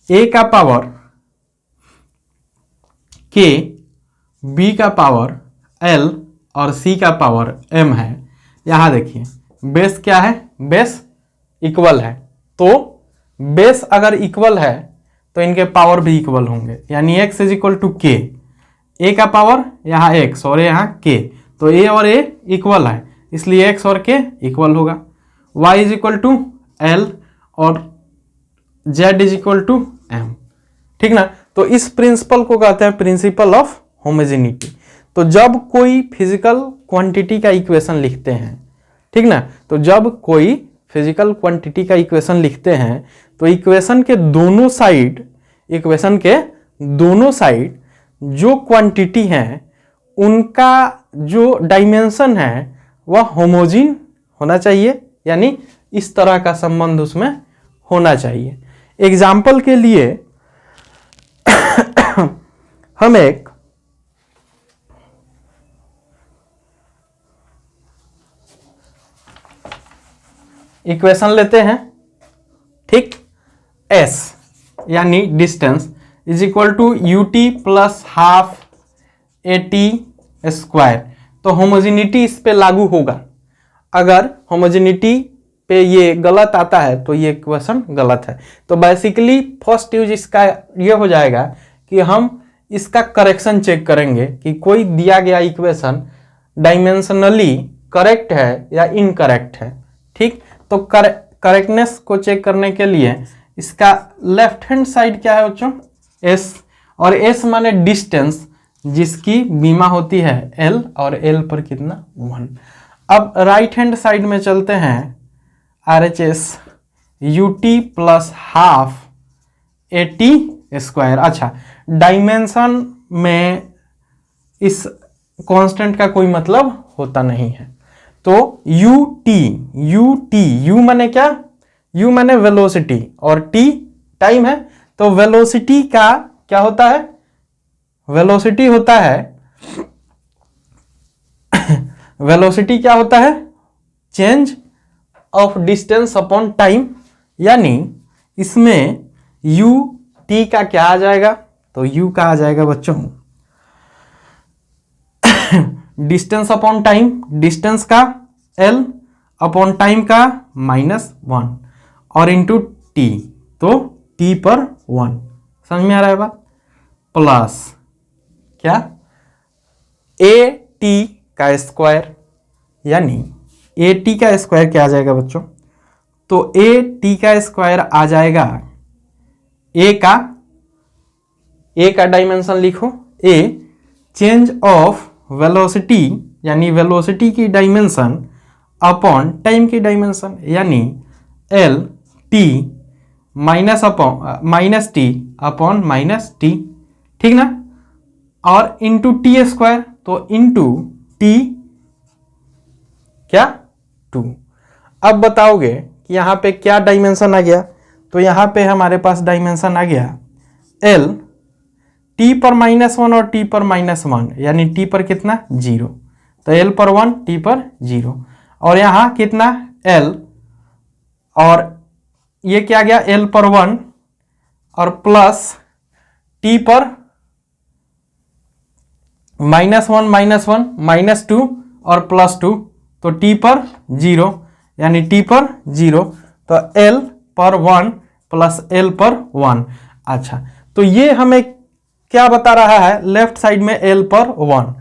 a का पावर k, b का पावर l और c का पावर m है। यहां देखिए बेस क्या है? बेस इक्वल है, तो बेस अगर इक्वल है तो इनके पावर भी इक्वल होंगे, यानी x is equal to k, a का पावर यहाँ x और यहाँ k, तो a और a इक्वल है, इसलिए x और k इक्वल होगा। y is equal to l और z is equal to m, ठीक ना। तो इस प्रिंसिपल को कहते हैं प्रिंसिपल ऑफ होमोजेनिटी। तो जब कोई फिजिकल क्वांटिटी का इक्वेशन लिखते हैं, ठीक ना, तो जब कोई फिजिकल क्वांटिटी का इक्वेशन लिखते हैं तो इक्वेशन के दोनों साइड जो क्वांटिटी हैं उनका जो डायमेंशन है वह होमोजीन होना चाहिए, यानी इस तरह का संबंध उसमें होना चाहिए। एग्जाम्पल के लिए हम एक इक्वेशन लेते हैं, ठीक, s यानी distance is equal to ut plus half at square. तो होमोजेनिटी इस पे लागू होगा। अगर होमोजेनिटी पे ये गलत आता है तो ये इक्वेशन गलत है। तो बेसिकली फर्स्ट यूज इसका ये हो जाएगा कि हम इसका करेक्शन चेक करेंगे कि कोई दिया गया इक्वेशन डायमेंशनली करेक्ट है या इनकरेक्ट है, ठीक। तो करेक्टनेस को चेक करने के लिए इसका लेफ्ट हैंड साइड क्या है बच्चों? s, और s माने डिस्टेंस जिसकी बीमा होती है l और l पर कितना 1। अब राइट हैंड साइड में चलते हैं, RHS ut plus half at square. अच्छा, डायमेंशन में इस कांस्टेंट का कोई मतलब होता नहीं है, तो ut, u माने क्या? u माने वेलोसिटी और t टाइम है, तो वेलोसिटी का क्या होता है, वेलोसिटी होता है वेलोसिटी क्या होता है, change of distance upon time, यानी इसमें u t का क्या आ जाएगा, तो u का आ जाएगा बच्चों डिस्टेंस अपॉन टाइम, डिस्टेंस का l अपॉन टाइम का -1 और इंटू t, तो t पर 1, समझ में आ रहा है बात, प्लस क्या a t का स्क्वायर, यानी a t का स्क्वायर क्या आ जाएगा बच्चों, तो a t का स्क्वायर आ जाएगा, a का डायमेंशन लिखो, a चेंज ऑफ वेलोसिटी यानी वेलोसिटी की डायमेंशन अपॉन टाइम की डायमेंशन, यानी l t minus T upon minus T, ठीक ना, और इंटू टी स्क्वायर, तो इंटू टी क्या 2। अब बताओगे कि यहाँ पे क्या डायमेंशन आ गया, तो यहाँ पे हमारे पास डायमेंशन आ गया l t पर -1 और t पर -1, यानी t पर कितना 0, तो l पर 1 t पर 0, और यहाँ कितना l, और ये क्या गया l पर 1 और प्लस t पर -1 -2 और +2, तो t पर 0, यानी t पर 0, तो l पर 1 प्लस l पर 1। अच्छा, तो ये हमें क्या बता रहा है, लेफ्ट साइड में l पर 1।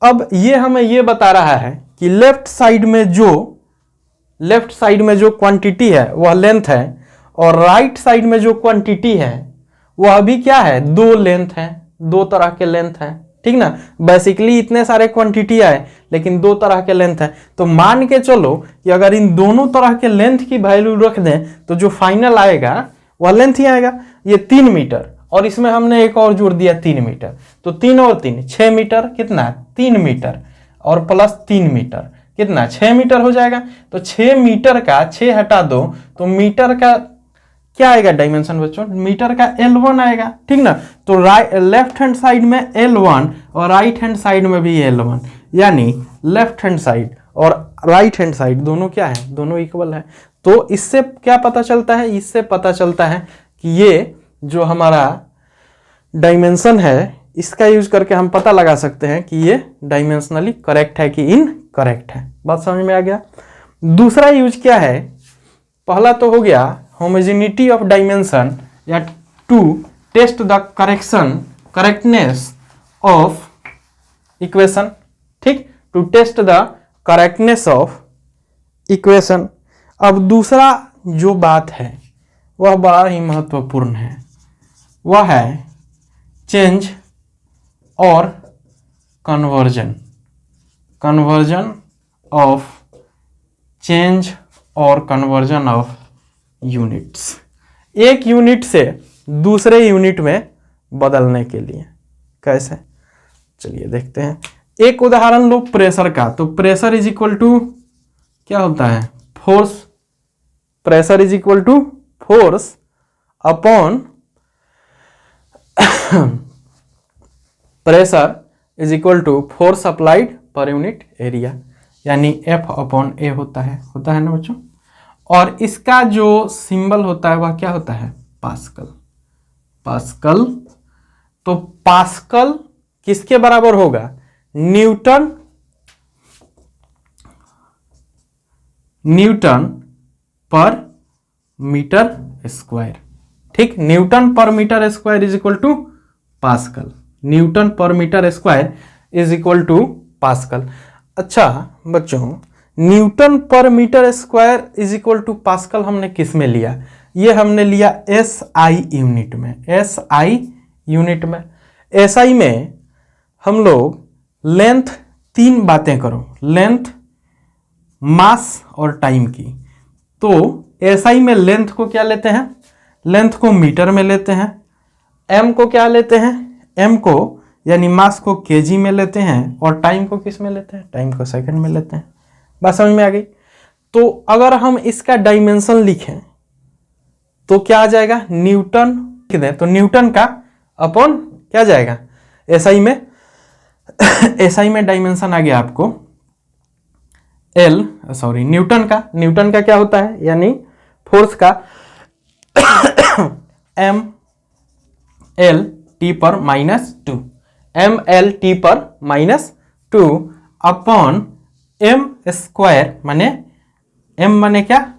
अब ये हमें ये बता रहा है कि लेफ्ट साइड में जो क्वांटिटी है वह लेंथ है, और राइट साइड में जो क्वांटिटी है वह भी क्या है, दो लेंथ है, दो तरह के लेंथ है, ठीक ना। बेसिकली इतने सारे क्वांटिटी है लेकिन दो तरह के लेंथ है, तो मान के चलो कि अगर इन दोनों तरह के लेंथ की वैल्यू रख दें तो जो फाइनल आएगा वह लेंथ ही आएगा। ये 3 मीटर और इसमें हमने एक और जोड़ दिया 3 मीटर, तो 3 और 3 6 मीटर, कितना 3 मीटर और प्लस 3 मीटर कितना 6 मीटर हो जाएगा। तो 6 मीटर का 6 हटा दो तो मीटर का क्या आएगा डायमेंशन बच्चों, मीटर का L1 आएगा, ठीक ना। तो लेफ्ट हैंड साइड में L1 और राइट हैंड साइड में भी L1, यानी लेफ्ट हैंड साइड और राइट हैंड साइड दोनों क्या है, दोनों इक्वल है। तो इससे क्या पता चलता है, इससे पता चलता है कि ये जो हमारा डायमेंशन है इसका यूज करके हम पता लगा सकते हैं कि ये डायमेंशनली करेक्ट है कि इनकरेक्ट है। बात समझ में आ गया। दूसरा यूज क्या है, पहला तो हो गया होमोजेनिटी ऑफ डायमेंशन या to test the correctness of equation, ठीक, to test the correctness of equation. अब दूसरा जो बात है वह बड़ा ही महत्वपूर्ण है, वह है चेंज और कन्वर्जन ऑफ चेंज और कन्वर्जन ऑफ यूनिट्स, एक यूनिट से दूसरे यूनिट में बदलने के लिए। कैसे, चलिए देखते हैं। एक उदाहरण लो प्रेशर का, तो प्रेशर इज इक्वल टू क्या होता है, force, pressure is equal to force upon pressure is equal to force applied पर यूनिट एरिया, यानी F अपॉन A होता है ना बच्चों। और इसका जो सिंबल होता है वह क्या होता है, पास्कल। तो पास्कल किसके बराबर होगा, न्यूटन पर मीटर स्क्वायर, ठीक, newton per metre square is equal to pascal, newton per metre square is equal to pascal. अच्छा बच्चों, newton per metre square is equal to pascal हमने किस में लिया, ये हमने लिया SI यूनिट में। SI यूनिट में, SI में हम लोग लेंथ, 3 बातें करो, लेंथ, मास और टाइम की। तो SI में लेंथ को क्या लेते हैं, लेंथ को मीटर में लेते हैं, M को क्या लेते हैं, M को यानी मास को केजी में लेते हैं, और टाइम को किस में लेते हैं, टाइम को सेकंड में लेते हैं। बात समझ में आ गई। तो अगर हम इसका डायमेंशन लिखें तो क्या आ जाएगा, न्यूटन लिख दें तो न्यूटन का अपॉन क्या जाएगा, एसआई में एसआई में डायमेंशन आ गया आपको न्यूटन का क्या होता है, यानी फोर्स का एम एल टी पर -2, mlt पर -2 अपॉन m स्क्वायर, माने m माने क्या,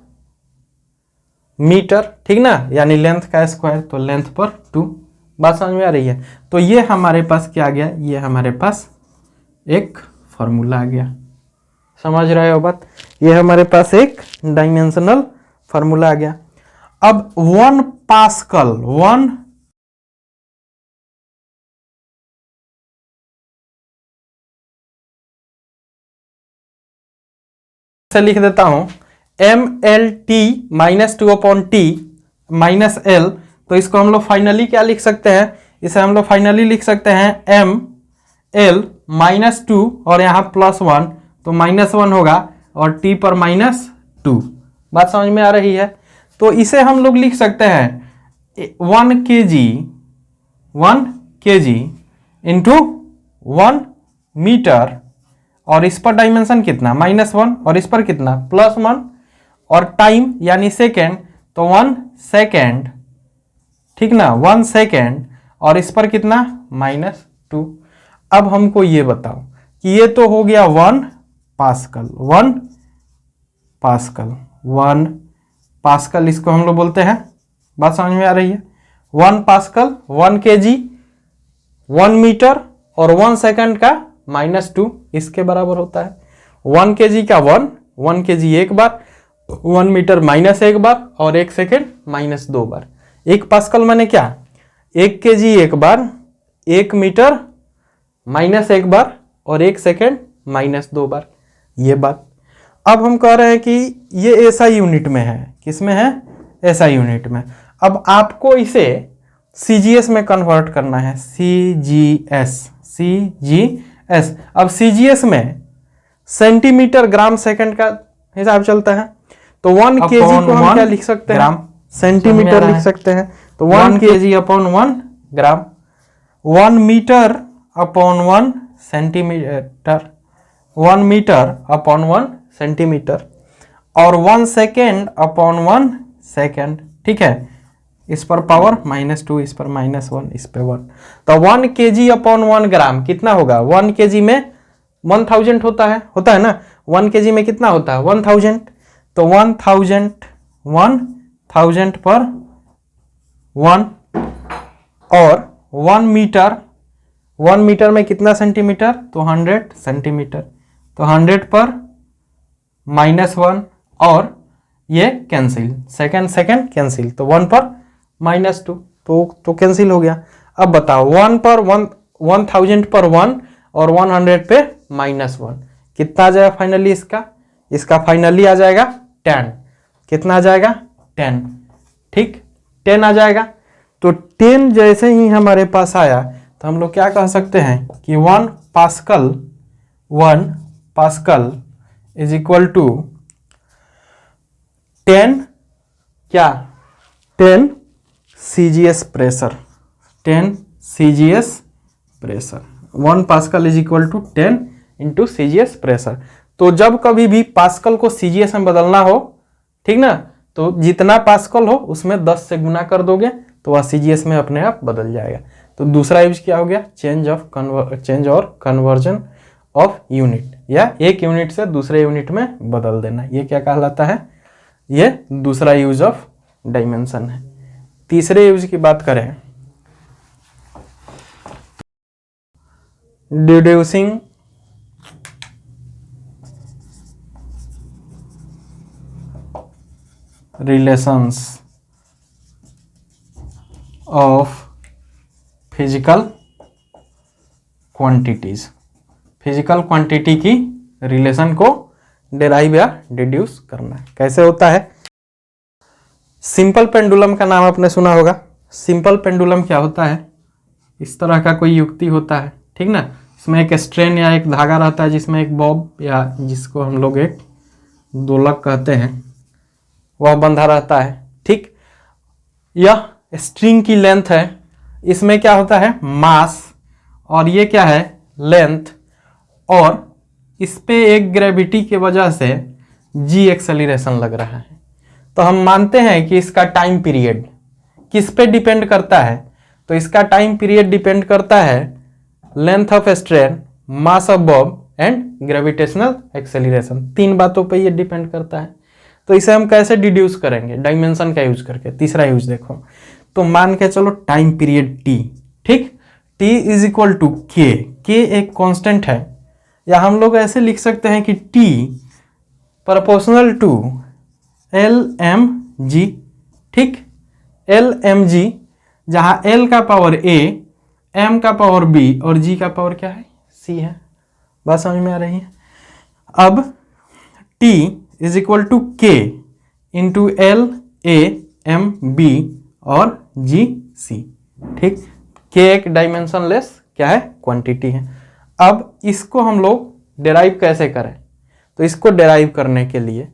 मीटर, ठीक ना, यानी लेंथ का स्क्वायर, तो लेंथ पर 2। बात समझ में आ रही है। तो ये हमारे पास क्या आ गया, ये हमारे पास एक फॉर्मूला आ गया, समझ रहे हो बात, ये हमारे पास एक डायमेंशनल फॉर्मूला आ गया। अब 1 पास्कल, 1 से लिख देता हूं mlt -2 upon t minus l, तो इसको हम लोग फाइनली क्या लिख सकते हैं, इसे हम लोग फाइनली लिख सकते हैं m l -2 और यहाँ +1, तो -1 होगा और t पर -2। बात समझ में आ रही है। तो इसे हम लोग लिख सकते हैं 1 kg इंटू 1 मीटर, और इस पर डायमेंशन कितना, -1, और इस पर कितना, +1, और टाइम यानी सेकेंड, तो 1 सेकेंड, ठीक ना, 1 सेकेंड, और इस पर कितना, -2। अब हमको ये बताओ कि ये तो हो गया 1 पास्कल, 1 पास्कल, 1 पास्कल इसको हम लोग बोलते हैं। बात समझ में आ रही है। 1 पास्कल 1 kg 1 मीटर और 1 सेकंड का -2 इसके बराबर होता है। 1 kg का 1 kg एक बार, 1 मीटर -1 बार और 1 सेकेंड -2 बार। 1 पास्कल माने क्या, 1 kg एक बार, 1 मीटर -1 बार और 1 सेकेंड -2 बार, ये बात। अब हम कह रहे हैं कि ये एसआई यूनिट में है, किसमें है, एसआई यूनिट में। अब आपको इसे सीजीएस में कन्वर्ट करना है, सीजीएस। अब सीजीएस में सेंटीमीटर ग्राम सेकंड का हिसाब चलता है, तो 1 kg को हम क्या लिख सकते हैं, ग्राम सेंटीमीटर लिख सकते हैं, तो 1 kg upon 1 gram, 1 metre upon 1 centimetre, 1 metre upon 1 centimetre, और 1 सेकेंड अपॉन 1 सेकेंड, ठीक है। इस पर पावर -2, इस पर -1, इस पे 1, तो 1 kg अपॉन 1 ग्राम कितना होगा, 1 kg में 1000 होता है ना, 1 kg में कितना होता है, 1000, तो 1000 पर 1, और 1 मीटर में कितना सेंटीमीटर, तो 100 सेंटीमीटर, तो 100 पर -1, और ये कैंसिल, सेकंड कैंसिल, तो 1 पर -2, तो कैंसिल हो गया। अब बताओ 1 पर 1000 पर 1 और 100 पे -1 कितना आ जाएगा फाइनली, इसका फाइनली आ जाएगा 10, कितना आ जाएगा 10, ठीक 10 आ जाएगा। तो 10 जैसे ही हमारे पास आया तो हम लोग क्या कह सकते हैं कि 1 पास्कल इज इक्वल टू 10 क्या, 10 CGS pressure, 10 CGS pressure, 1 pascal is equal to 10 into CGS pressure. तो जब कभी भी पास्कल को सीजीएस में बदलना हो, ठीक ना, तो जितना पास्कल हो उसमें 10 से गुना कर दोगे तो वह सीजीएस में अपने आप बदल जाएगा। तो दूसरा यूज क्या हो गया, चेंज और कन्वर्जन ऑफ यूनिट, या एक यूनिट से दूसरे यूनिट में बदल देना, ये क्या कहलाता है, ये दूसरा यूज ऑफ डायमेंशन है। तीसरे यूज की बात करें, deducing relations of physical quantities, physical quantity की रिलेशन को डेराइव या डिड्यूस करना कैसे होता है। सिंपल पेंडुलम का नाम आपने सुना होगा। सिंपल पेंडुलम क्या होता है, इस तरह का कोई युक्ति होता है, ठीक ना, इसमें एक स्ट्रेन या एक धागा रहता है जिसमें एक बॉब या जिसको हम लोग एक दोलक कहते हैं वह बंधा रहता है, ठीक। यह स्ट्रिंग की लेंथ है, इसमें क्या होता है मास, और ये क्या है लेंथ, और इस पे एक ग्रेविटी की वजह से जी एक्सेलरेशन लग रहा है। तो हम मानते हैं कि इसका टाइम पीरियड किस पे डिपेंड करता है, तो इसका टाइम पीरियड डिपेंड करता है length of strain, mass of Bob and gravitational acceleration. 3 बातों पे ये डिपेंड करता है। तो इसे हम कैसे डिड्यूस करेंगे, डायमेंशन का यूज करके। तीसरा यूज देखो, तो मान के चलो टाइम पीरियड टी, ठीक, टी इज इक्वल टू के एक कांस्टेंट है, या हम लोग ऐसे लिख सकते हैं कि T proportional to L M G, ठीक, एल एम जी, जहां एल का पावर ए, एम का पावर बी और जी का पावर क्या है सी है। बात समझ में आ रही है। अब T is equal to K into L A M B और जी सी, ठीक, के एक डायमेंशनलेस क्या है क्वांटिटी है। अब इसको हम लोग डेराइव कैसे करें, तो इसको डेराइव करने के लिए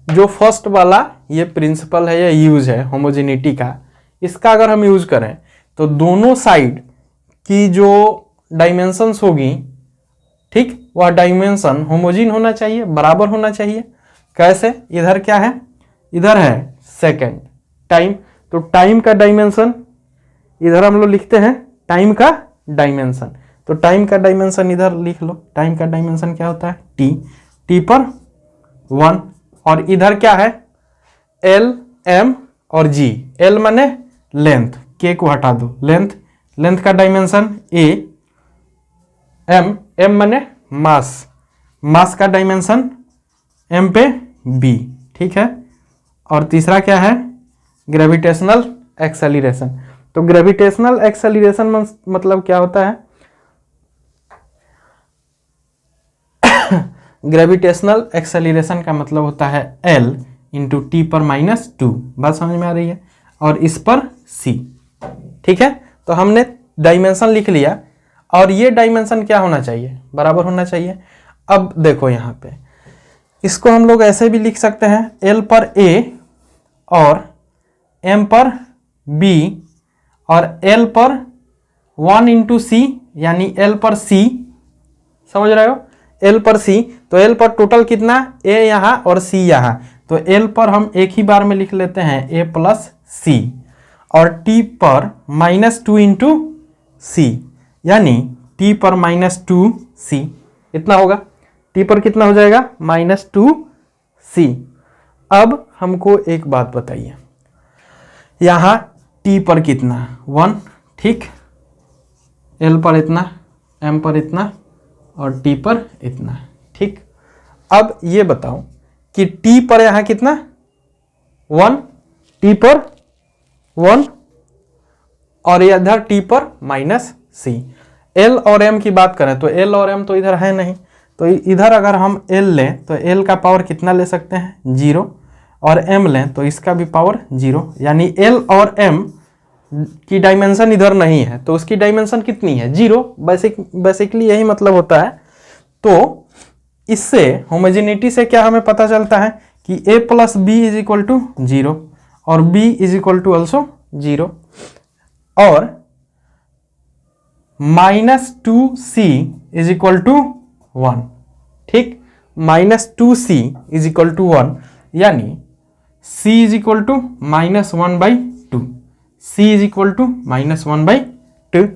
जो फर्स्ट वाला ये प्रिंसिपल है या यूज है होमोजेनिटी का, इसका अगर हम यूज करें तो दोनों साइड की जो डायमेंशंस होगी, ठीक, वह डायमेंशन होमोजीन होना चाहिए, बराबर होना चाहिए। कैसे, इधर क्या है, इधर है सेकेंड टाइम, तो टाइम का डायमेंशन इधर हम लोग लिखते हैं टाइम का डायमेंशन, तो टाइम का डायमेंशन इधर लिख लो। टाइम का डायमेंशन क्या होता है टी, टी पर 1, और इधर क्या है एल एम और जी, एल माने लेंथ, के को हटा दो, लेंथ, लेंथ का डायमेंशन ए, एम, एम माने मास, मास का डायमेंशन एम पे बी, ठीक है, और तीसरा क्या है ग्रेविटेशनल एक्सेलरेशन। तो ग्रेविटेशनल एक्सेलरेशन मतलब क्या होता है, ग्रेविटेशनल एक्सेलरेशन का मतलब होता है L इंटू टी पर -2। बात समझ में आ रही है, और इस पर C, ठीक है। तो हमने डायमेंशन लिख लिया, और ये डायमेंशन क्या होना चाहिए बराबर होना चाहिए। अब देखो यहाँ पे इसको हम लोग ऐसे भी लिख सकते हैं L पर A और M पर B और L पर 1 इंटू C, यानी L पर C, समझ रहे हो, L पर C, तो L पर टोटल कितना A यहाँ और C यहाँ, तो L पर हम एक ही बार में लिख लेते हैं A प्लस C, और T पर -2 इंटू C, यानी T पर -2C, इतना होगा, T पर कितना हो जाएगा -2C। अब हमको एक बात बताइए, यहाँ T पर कितना 1, ठीक, L पर इतना, M पर इतना और T पर इतना, ठीक। अब ये बताओ कि T पर यहाँ कितना 1, T पर 1 और इधर T पर -C। L और M की बात करें तो L और M तो इधर है नहीं, तो इधर अगर हम L लें तो L का पावर कितना ले सकते हैं 0, और M लें तो इसका भी पावर 0, यानी L और M की डायमेंशन इधर नहीं है, तो उसकी डायमेंशन कितनी है 0। बेसिकली यही मतलब होता है। तो इससे होमोजेनिटी से क्या हमें पता चलता है कि A plus B is equal to 0 और B is equal to also 0, और -2C इज इक्वल टू 1, ठीक, -2C इज इक्वल टू 1, यानी C is equal to -1/2, C is equal to -1/2।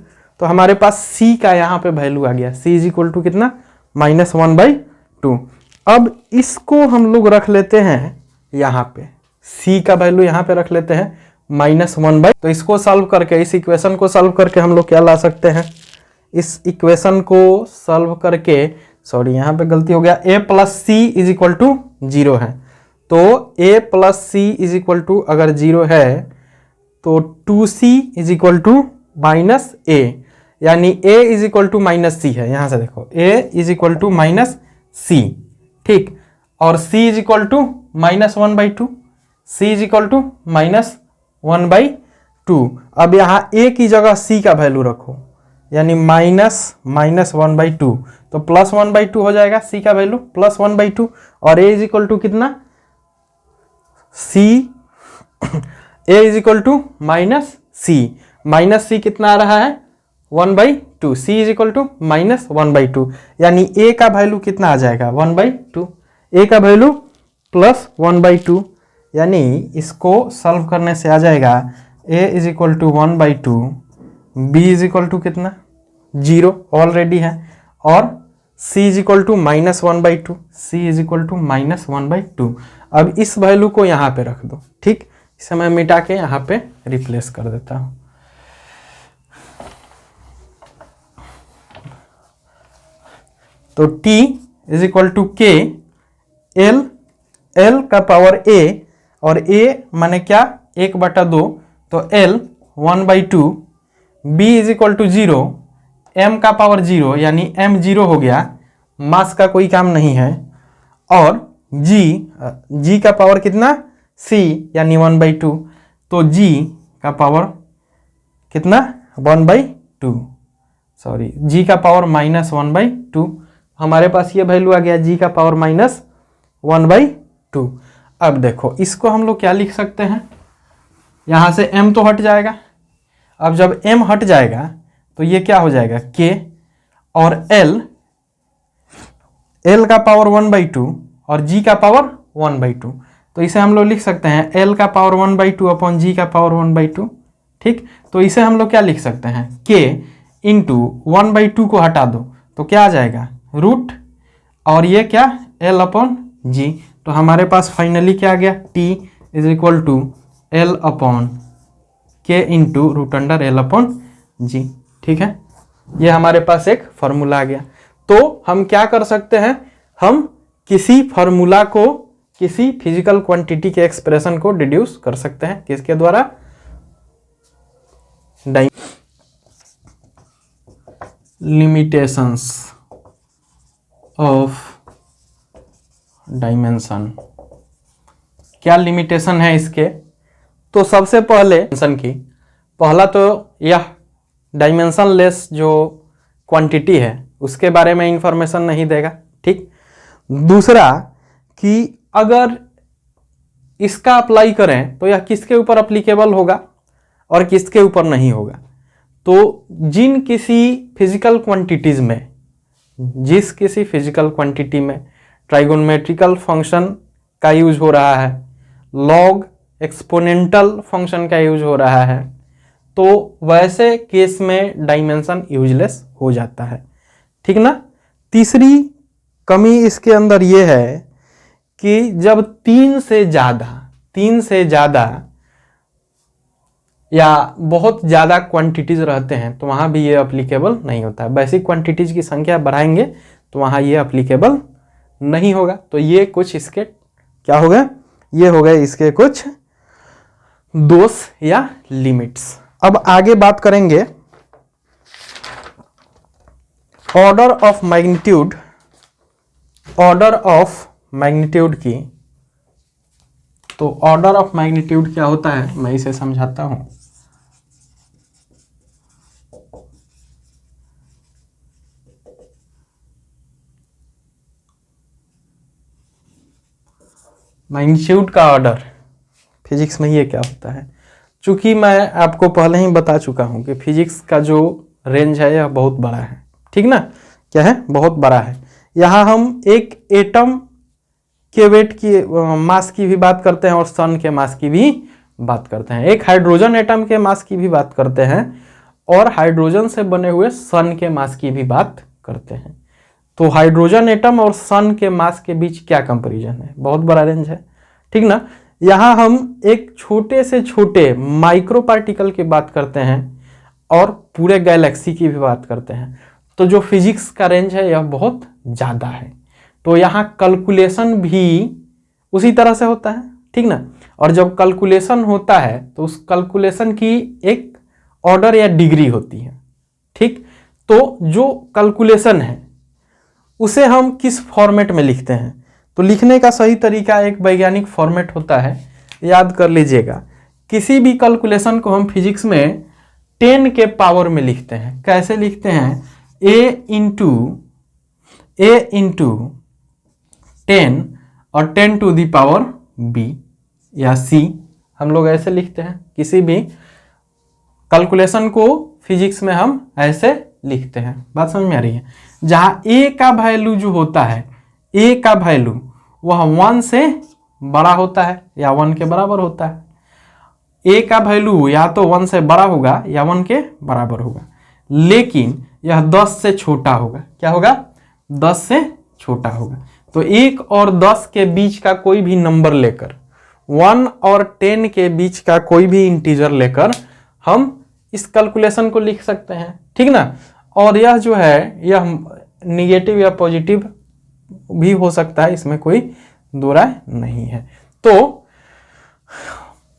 तो हमारे पास C का यहाँ पे वैल्यू आ गया, C इज इक्वल टू कितना -1/2। अब इसको हम लोग रख लेते हैं यहाँ पे, C का वैल्यू यहाँ पे रख लेते हैं -1/, तो इसको सॉल्व करके, इस इक्वेशन को सॉल्व करके हम लोग क्या ला सकते हैं, इस इक्वेशन को सॉल्व करके, सॉरी यहाँ पे गलती हो गया, A plus C is equal to 0 है, तो A plus C is equal to अगर 0 है तो 2C is equal to -A, यानी A is equal to -C है, यहां से देखो A is equal to -C, ठीक, और C is equal to -1/2, C is equal to -1/2। अब यहाँ A की जगह C का वैल्यू रखो, यानी -1/2, तो +1/2 हो जाएगा C का वैल्यू +1/2, और A इज इक्वल टू कितना C a is equal to minus C कितना आ रहा है 1/2, c is equal to minus 1/2, यानी a का वैल्यू कितना आ जाएगा 1/2, a का वैल्यू प्लस 1/2, यानी इसको सॉल्व करने से आ जाएगा a is equal to 1/2, b is equal to कितना 0 ऑलरेडी है, और c is equal to minus 1/2, c is equal to minus 1/2। अब इस वैल्यू को यहाँ पे रख दो, ठीक, इसे मैं मिटा के यहाँ पे रिप्लेस कर देता हूँ। तो t is equal to k, l का पावर a, और a माने क्या 1/2, तो l 1/2, b is equal to 0, m का पावर 0 यानी m 0 हो गया, मास का कोई काम नहीं है, और g का पावर कितना c यानी 1/2, तो g का पावर कितना 1/2, सॉरी g का पावर माइनस 1/2, हमारे पास ये वैल्यू आ गया g का पावर माइनस 1/2। अब देखो इसको हम लोग क्या लिख सकते हैं, यहाँ से m तो हट जाएगा, अब जब m हट जाएगा तो ये क्या हो जाएगा k, और l का पावर 1/2 और g का पावर 1/2, तो इसे हम लोग लिख सकते हैं l का पावर 1/2 अपॉन g का पावर 1/2, ठीक। तो इसे हम लोग क्या लिख सकते हैं k इंटू 1/2 को हटा दो तो क्या आ जाएगा रूट, और ये क्या l अपॉन g, तो हमारे पास फाइनली क्या आ गया t is equal to l upon k into root under l upon g, ठीक है। ये हमारे पास एक फॉर्मूला आ गया। तो हम क्या कर सकते हैं, हम किसी फॉर्मूला को किसी फिजिकल क्वांटिटी के एक्सप्रेशन को डिड्यूस कर सकते हैं, किसके द्वारा, लिमिटेशंस ऑफ डायमेंशन। क्या लिमिटेशन है इसके, तो सबसे पहला तो यह डायमेंशन लेस जो क्वांटिटी है उसके बारे में इंफॉर्मेशन नहीं देगा, ठीक। दूसरा कि अगर इसका अप्लाई करें तो यह किसके ऊपर अप्लीकेबल होगा और किसके ऊपर नहीं होगा। तो जिन किसी फिजिकल क्वांटिटीज में, जिस किसी फिजिकल क्वांटिटी में ट्राइगोनोमेट्रिकल फंक्शन का यूज हो रहा है, लॉग एक्सपोनेंटल फंक्शन का यूज हो रहा है, तो वैसे केस में डायमेंशन यूजलेस हो जाता है, ठीक ना। तीसरी कमी इसके अंदर यह है कि जब तीन से ज़्यादा या बहुत ज़्यादा क्वांटिटीज रहते हैं तो वहाँ भी ये अप्लीकेबल नहीं होता है। बेसिक क्वांटिटीज की संख्या बढ़ाएंगे तो वहाँ ये अप्लीकेबल नहीं होगा। तो ये कुछ इसके क्या हो गए, ये हो गए इसके कुछ दोष या लिमिट्स। अब आगे बात करेंगे ऑर्डर ऑफ मैग्नीट्यूड की। तो ऑर्डर ऑफ मैग्नीट्यूड क्या होता है मैं इसे समझाता हूं। मैग्नीट्यूड का ऑर्डर फिजिक्स में ये क्या होता है, चूंकि मैं आपको पहले ही बता चुका हूं कि फिजिक्स का जो रेंज है यह बहुत बड़ा है, ठीक ना। क्या है, बहुत बड़ा है। यहाँ हम एक एटम के वेट की मास की भी बात करते हैं और सन के मास की भी बात करते हैं, एक हाइड्रोजन एटम के मास की भी बात करते हैं और हाइड्रोजन से बने हुए सन के मास की भी बात करते हैं। तो हाइड्रोजन एटम और सन के मास के बीच क्या कंपैरिजन है, बहुत बड़ा रेंज है, ठीक ना। यहाँ हम एक छोटे से छोटे माइक्रो पार्टिकल की बात करते हैं और पूरे गैलेक्सी की भी बात करते हैं। तो जो फिजिक्स का रेंज है यह बहुत ज़्यादा है। तो यहाँ कैलकुलेशन भी उसी तरह से होता है, ठीक ना। और जब कैलकुलेशन होता है तो उस कैलकुलेशन की एक ऑर्डर या डिग्री होती है, ठीक। तो जो कैलकुलेशन है उसे हम किस फॉर्मेट में लिखते हैं, तो लिखने का सही तरीका एक वैज्ञानिक फॉर्मेट होता है, याद कर लीजिएगा। किसी भी कैलकुलेशन को हम फिजिक्स में 10 के पावर में लिखते हैं। कैसे लिखते हैं, a इंटू 10 और 10 टू दी पावर b या c हम लोग ऐसे लिखते हैं, किसी भी कैलकुलेशन को फिजिक्स में हम ऐसे लिखते हैं। बात समझ में आ रही है? जहां ए का वैल्यू जो होता है, ए का वैल्यू वह 1 से बड़ा होता है या 1 के बराबर होता है। ए का वैल्यू या तो 1 से बड़ा होगा या 1 के बराबर होगा, लेकिन यह 10 से छोटा होगा। क्या होगा? 10 से छोटा होगा। तो 1 और 10 के बीच का कोई भी नंबर लेकर, 1 और 10 के बीच का कोई भी इंटीजर लेकर हम इस कैलकुलेशन को लिख सकते हैं, ठीक ना। और यह जो है यह निगेटिव या पॉजिटिव भी हो सकता है, इसमें कोई दो राय नहीं है। तो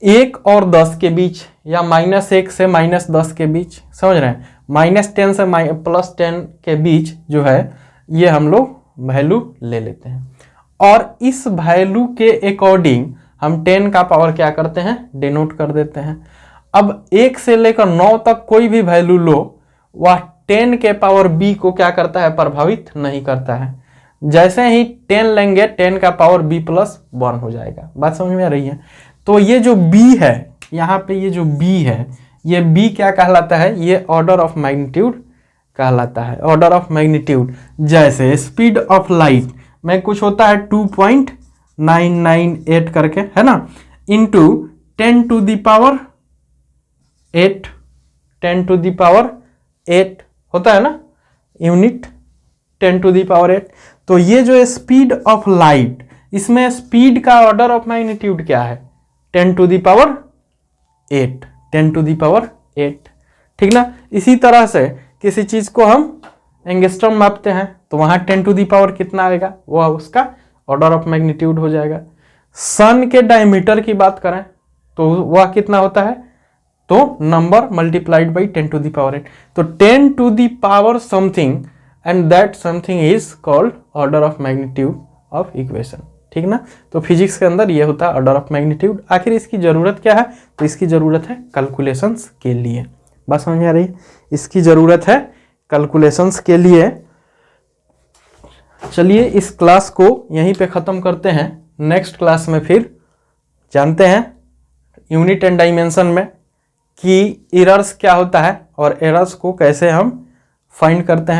1 और 10 के बीच या -1 से -10 के बीच, समझ रहे हैं, -10 से +10 के बीच जो है ये हम लोग वैल्यू ले लेते हैं, और इस वैल्यू के अकॉर्डिंग हम 10 का पावर क्या करते हैं? डिनोट कर देते हैं। अब 1 से लेकर 9 तक कोई भी वैल्यू लो, वह 10 के पावर b को क्या करता है? प्रभावित नहीं करता है। जैसे ही 10 लेंगे 10 का पावर b+1 हो जाएगा। बात समझ में आ रही है? तो ये जो b है, यहाँ पे ये जो b है, ये b क्या कहलाता है? ये ऑर्डर ऑफ मैग्नीट्यूड कहलाता है। ऑर्डर ऑफ मैग्नीट्यूड, जैसे स्पीड ऑफ लाइट में कुछ होता है 2.998 करके, है ना, into 10 to the power 8, 10 to the power 8 होता है ना यूनिट, 10 टू द पावर 8। तो ये जो स्पीड ऑफ लाइट, इसमें स्पीड का ऑर्डर ऑफ मैग्नीट्यूड क्या है? 10 to the power 8, 10 to the power 8, ठीक ना। इसी तरह से किसी चीज को हम एंगस्ट्रम मापते हैं तो वहां 10 टू दी पावर कितना आएगा? वह उसका ऑर्डर ऑफ मैग्नीट्यूड हो जाएगा। सन के डायमीटर की बात करें तो वह कितना होता है? तो number multiplied by 10 to the power 8। तो 10 to the power something and that something is called order of magnitude of equation, ठीक ना। तो फिजिक्स के अंदर यह होता है ऑर्डर ऑफ मैग्नीट्यूड। आखिर इसकी जरूरत क्या है? तो इसकी जरूरत है कैलकुलेशंस के लिए। बात समझ में आ रही है? इसकी जरूरत है कैलकुलेशंस के लिए। चलिए इस क्लास को यहीं पे खत्म करते हैं। नेक्स्ट क्लास में फिर जानते हैं यूनिट एंड डायमेंशन में कि एरर्स क्या होता है और एरर्स को कैसे हम फाइंड करते हैं।